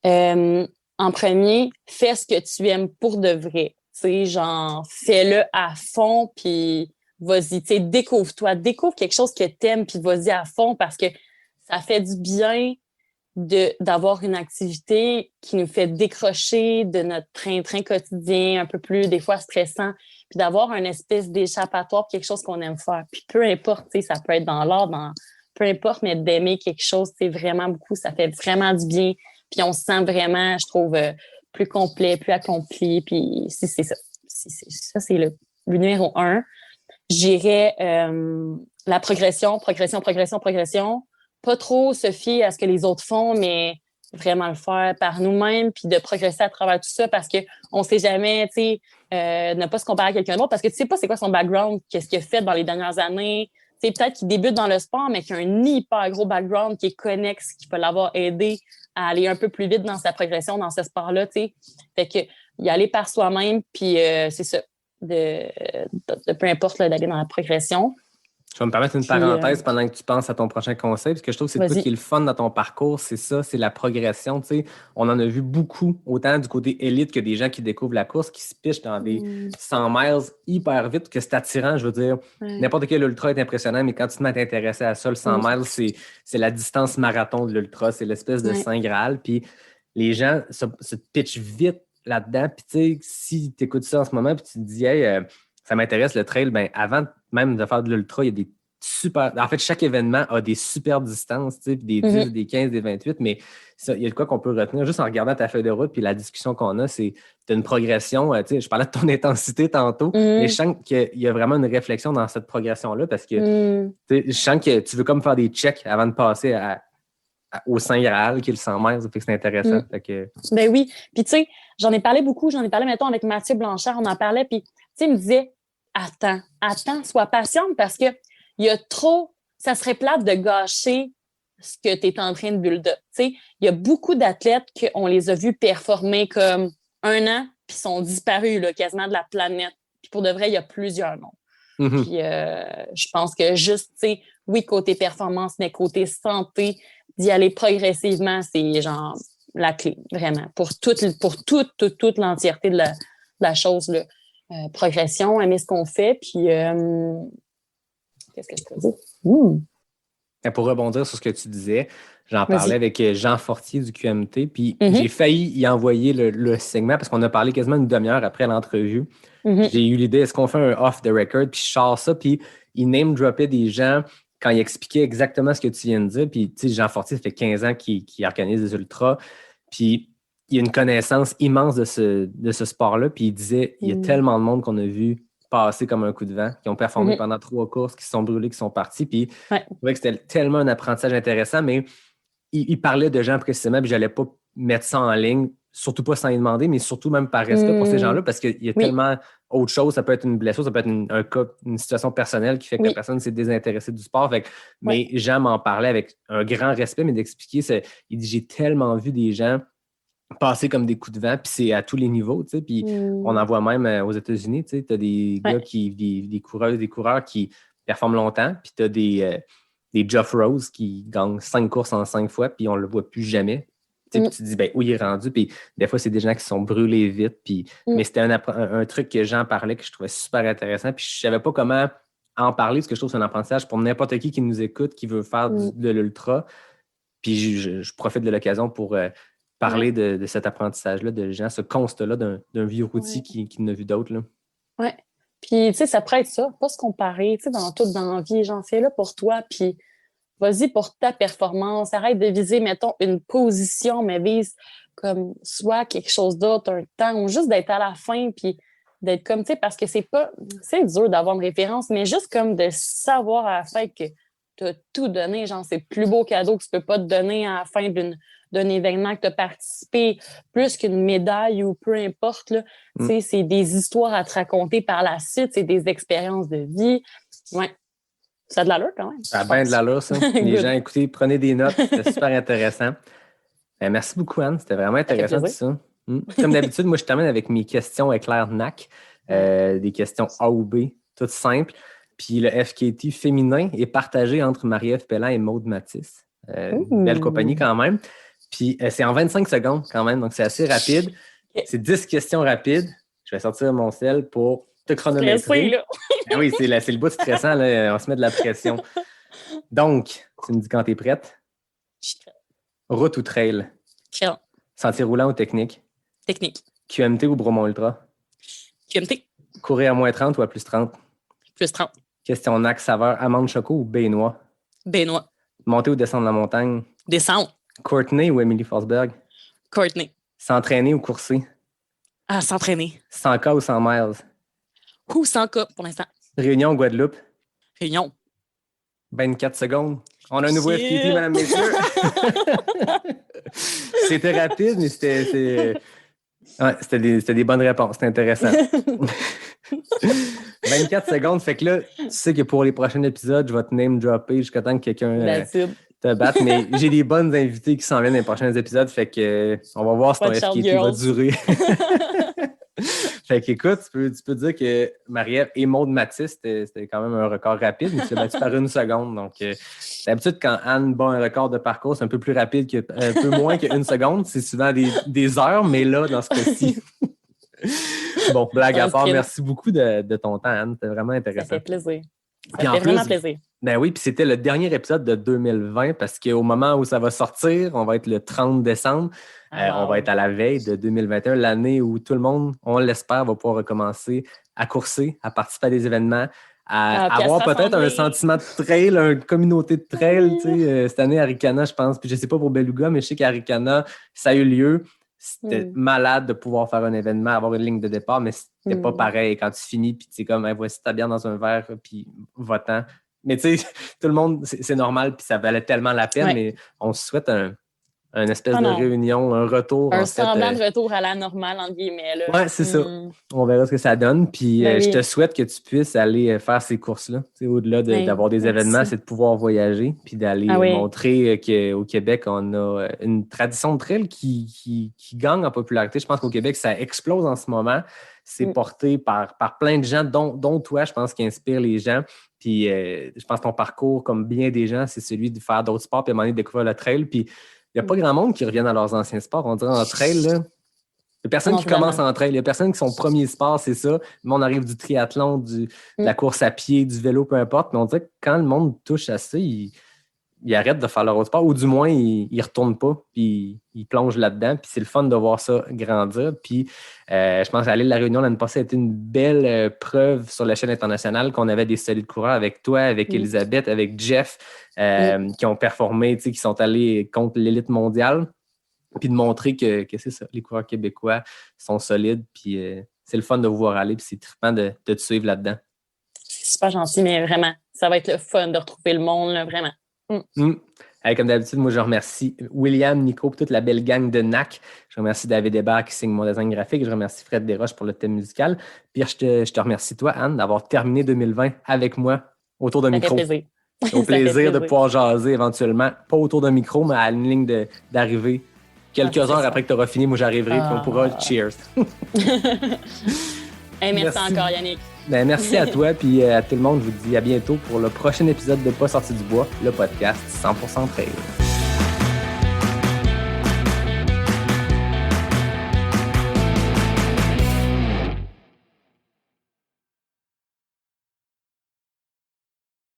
En premier, fais ce que tu aimes pour de vrai. Tu sais, genre, fais-le à fond, puis vas-y, tu sais, découvre-toi. Découvre quelque chose que tu aimes, puis vas-y à fond, parce que ça fait du bien d'avoir une activité qui nous fait décrocher de notre train-train quotidien, un peu plus, des fois, stressant, puis d'avoir une espèce d'échappatoire, quelque chose qu'on aime faire. Puis peu importe, tu sais, ça peut être dans l'art, peu importe, mais d'aimer quelque chose, c'est vraiment beaucoup, ça fait vraiment du bien. Puis on se sent vraiment, je trouve, plus complet, plus accompli. Puis c'est ça. Ça, c'est le numéro 1. J'irais la progression. Pas trop se fier à ce que les autres font, mais vraiment le faire par nous-mêmes, puis de progresser à travers tout ça, parce qu'on ne sait jamais, tu sais, ne pas se comparer à quelqu'un d'autre, parce que tu sais pas c'est quoi son background, qu'est-ce qu'il a fait dans les dernières années. Tu sais, peut-être qu'il débute dans le sport, mais qu'il a un hyper gros background, qui est connexe, qui peut l'avoir aidé à aller un peu plus vite dans sa progression dans ce sport-là, tu sais. Fait que y aller par soi-même, puis c'est ça, de peu importe là, d'aller dans la progression. Je vais me permettre une parenthèse pendant que tu penses à ton prochain conseil, parce que je trouve que c'est tout qui est le fun dans ton parcours, c'est ça, c'est la progression. Tu sais, on en a vu beaucoup, autant du côté élite que des gens qui découvrent la course, qui se pichent dans des 100 miles hyper vite, que c'est attirant. Je veux dire, n'importe quel ultra est impressionnant, mais quand tu te mets à t'intéresser à ça, le 100 miles, c'est la distance marathon de l'ultra, c'est l'espèce de Saint Graal. Puis les gens se pitchent vite là-dedans. Puis tu sais, si tu écoutes ça en ce moment, puis tu te dis, hey, ça m'intéresse le trail, bien, avant même de faire de l'ultra, il y a des super... En fait, chaque événement a des super distances, tu sais, des 10, des 15, des 28, mais ça, il y a de quoi qu'on peut retenir juste en regardant ta feuille de route, puis la discussion qu'on a, c'est une progression. Tu sais, je parlais de ton intensité tantôt, mais je sens qu'il y a vraiment une réflexion dans cette progression-là, parce que tu sais, je sens que tu veux comme faire des checks avant de passer au Saint Graal, qui est le 100 miles, fait que c'est intéressant. Fait que... Ben oui, puis tu sais, j'en ai parlé, mettons, avec Mathieu Blanchard, on en parlait, puis tu sais, il me disait, attends, sois patiente, parce que il y a trop, ça serait plate de gâcher ce que tu es en train de build-up. Tu sais, il y a beaucoup d'athlètes qu'on les a vus performer comme 1 an, puis sont disparus là, quasiment de la planète. Puis pour de vrai, il y a plusieurs noms. Puis je pense que juste, tu sais, oui, côté performance, mais côté santé, d'y aller progressivement, c'est genre la clé, vraiment. Pour toute l'entièreté de la chose, là. Progression, aimer ce qu'on fait, puis qu'est-ce que je peux dire? Pour rebondir sur ce que tu disais, j'en Vas-y. parlais avec Jean Fortier du QMT, puis j'ai failli y envoyer le segment parce qu'on a parlé quasiment une demi-heure après l'entrevue. J'ai eu l'idée, est-ce qu'on fait un off the record, puis je sors ça, puis il name-droppait des gens quand il expliquait exactement ce que tu viens de dire. Puis, tu sais, Jean Fortier, ça fait 15 ans qu'il organise des ultras, puis il a une connaissance immense de ce sport-là, puis il disait, il y a tellement de monde qu'on a vu passer comme un coup de vent, qui ont performé pendant 3 courses, qui se sont brûlés, qui sont partis, puis je trouvais que c'était tellement un apprentissage intéressant, mais il parlait de gens précisément, puis je n'allais pas mettre ça en ligne, surtout pas sans y demander, mais surtout même par respect pour ces gens-là, parce qu'il y a tellement autre chose. Ça peut être une blessure, ça peut être un cas, une situation personnelle qui fait que la personne s'est désintéressée du sport. Mais Jean m'en parlait avec un grand respect, mais d'expliquer, il dit, j'ai tellement vu des gens passer comme des coups de vent, puis c'est à tous les niveaux, tu sais, puis on en voit même aux États-Unis, tu sais, tu as des gars des coureuses, des coureurs qui performent longtemps, puis tu as des Geoff Rose qui gagnent 5 courses en 5 fois, puis on le voit plus jamais. Puis tu te dis, ben, où il est rendu? Puis des fois, c'est des gens qui sont brûlés vite. Puis, mais c'était un truc que Jean parlait que je trouvais super intéressant. Puis je savais pas comment en parler, parce que je trouve que c'est un apprentissage pour n'importe qui nous écoute, qui veut faire de l'ultra. Puis je profite de l'occasion pour parler de cet apprentissage-là, de Jean, ce constat-là d'un vieux routier qui n'a vu d'autres. Oui. Puis, tu sais, ça pourrait être ça, pas se comparer, tu sais, dans la vie. J'en fais là pour toi, puis vas-y pour ta performance. Arrête de viser, mettons, une position, mais vise comme soit quelque chose d'autre, un temps, ou juste d'être à la fin, puis d'être comme, tu sais, parce que c'est dur d'avoir une référence, mais juste comme de savoir à la fin que tu as tout donné. Genre, c'est le plus beau cadeau que tu peux pas te donner à la fin d'un événement que tu as participé, plus qu'une médaille ou peu importe. Là. Tu sais, c'est des histoires à te raconter par la suite, c'est des expériences de vie. Ouais. Ça a de l'allure quand même. Ça a bien de l'allure, ça. Les gens, écoutez, prenez des notes. C'était super intéressant. Merci beaucoup, Anne. C'était vraiment intéressant tout ça. Comme d'habitude, moi, je termine avec mes questions éclair NAC. Des questions A ou B, toutes simples. Puis le FKT féminin est partagé entre Marie-Ève Pelland et Maude Matisse. Belle compagnie quand même. Puis c'est en 25 secondes quand même, donc c'est assez rapide. Okay. C'est 10 questions rapides. Je vais sortir mon sel pour te chronométrer. Oui, c'est le bout stressant, là. On se met de la pression. Donc, tu me dis quand tu es prête? Je suis prête. Route ou trail? Trail. Sentier roulant ou technique? Technique. QMT ou Bromont Ultra? QMT. Courir à moins 30 ou à plus 30? Plus 30. Question NAC saveur amande choco ou baie-noix? Baie-noix. Monter ou descendre la montagne? Descendre. Courtney ou Emily Forsberg? Courtney. S'entraîner ou courser? S'entraîner. 100K ou 100 miles? 100K pour l'instant. Réunion ou Guadeloupe? Réunion. 24 secondes. On a un nouveau FKT, mesdames, messieurs. C'était rapide, mais c'était des bonnes réponses. C'était intéressant. 24 secondes. Fait que là, tu sais que pour les prochains épisodes, je vais te name dropper jusqu'à temps que quelqu'un te batte. Mais j'ai des bonnes invités qui s'en viennent dans les prochains épisodes. Fait que on va voir si ton FKT va durer. Fait qu'écoute, tu peux dire que Marie-Ève et Maude Matisse, c'était quand même un record rapide, mais c'est battu par 1 seconde. Donc, d'habitude, quand Anne bat un record de parcours, c'est un peu plus rapide, un peu moins qu'1 seconde. C'est souvent des heures, mais là, dans ce cas-ci. Bon, blague à part, merci beaucoup de ton temps, Anne. C'était vraiment intéressant. Ça fait plaisir. Ça fait vraiment plaisir. Ben oui, puis c'était le dernier épisode de 2020 parce qu'au moment où ça va sortir, on va être le 30 décembre. On va être à la veille de 2021, l'année où tout le monde, on l'espère, va pouvoir recommencer à courser, à participer à des événements, à avoir peut-être un sentiment de trail, une communauté de trail. Cette année, à Ricana, je pense, puis je ne sais pas pour Beluga, mais je sais qu'à Ricana, ça a eu lieu. C'était malade de pouvoir faire un événement, avoir une ligne de départ, mais c'était pas pareil. Quand tu finis, puis tu sais comme, hey, voici ta bière dans un verre, puis va-t'en. Mais tu sais, tout le monde, c'est normal, puis ça valait tellement la peine, mais on se souhaite un espèce de réunion, un retour. Un semblant de retour à la normale, entre guillemets. Oui, c'est ça. On verra ce que ça donne. Puis je te souhaite que tu puisses aller faire ces courses-là. Au-delà d'avoir des événements, c'est de pouvoir voyager puis d'aller montrer qu'au Québec, on a une tradition de trail qui gagne en popularité. Je pense qu'au Québec, ça explose en ce moment. C'est porté par plein de gens, dont toi, je pense, qui inspire les gens. Puis je pense que ton parcours, comme bien des gens, c'est celui de faire d'autres sports puis à un moment donné, découvrir le trail. Puis il n'y a pas grand monde qui revient à leurs anciens sports. On dirait en trail, là. Il n'y a personne qui commence en trail. Il n'y a personne qui son premier sport, c'est ça. Le monde arrive du triathlon, de la course à pied, du vélo, peu importe. Mais on dirait que quand le monde touche à ça, il ils arrêtent de faire leur autre sport, ou du moins, ils ne retournent pas, puis ils plongent là-dedans. Puis c'est le fun de voir ça grandir. Puis je pense qu'à l'île de la Réunion, l'année passée, a été une belle preuve sur l'échelle internationale qu'on avait des solides coureurs avec toi, avec Elisabeth, avec Jeff, qui ont performé, qui sont allés contre l'élite mondiale. Puis de montrer que c'est ça, les coureurs québécois sont solides. Puis c'est le fun de vous voir aller, puis c'est trippant de te suivre là-dedans. C'est super gentil, mais vraiment, ça va être le fun de retrouver le monde, là, vraiment. Allez, comme d'habitude, moi, je remercie William, Nico et toute la belle gang de NAC. Je remercie David Hébert qui signe mon design graphique. Je remercie Fred Desroches pour le thème musical. Puis je te remercie, toi, Anne, d'avoir terminé 2020 avec moi autour d'un micro. Ça fait plaisir. Au plaisir de pouvoir jaser éventuellement, pas autour d'un micro, mais à une ligne d'arrivée. Quelques heures après que tu auras fini, moi, j'arriverai et on pourra cheers. Merci encore, Yannick. Ben, merci à toi puis à tout le monde. Je vous dis à bientôt pour le prochain épisode de Pas sorti du bois, le podcast 100% trail.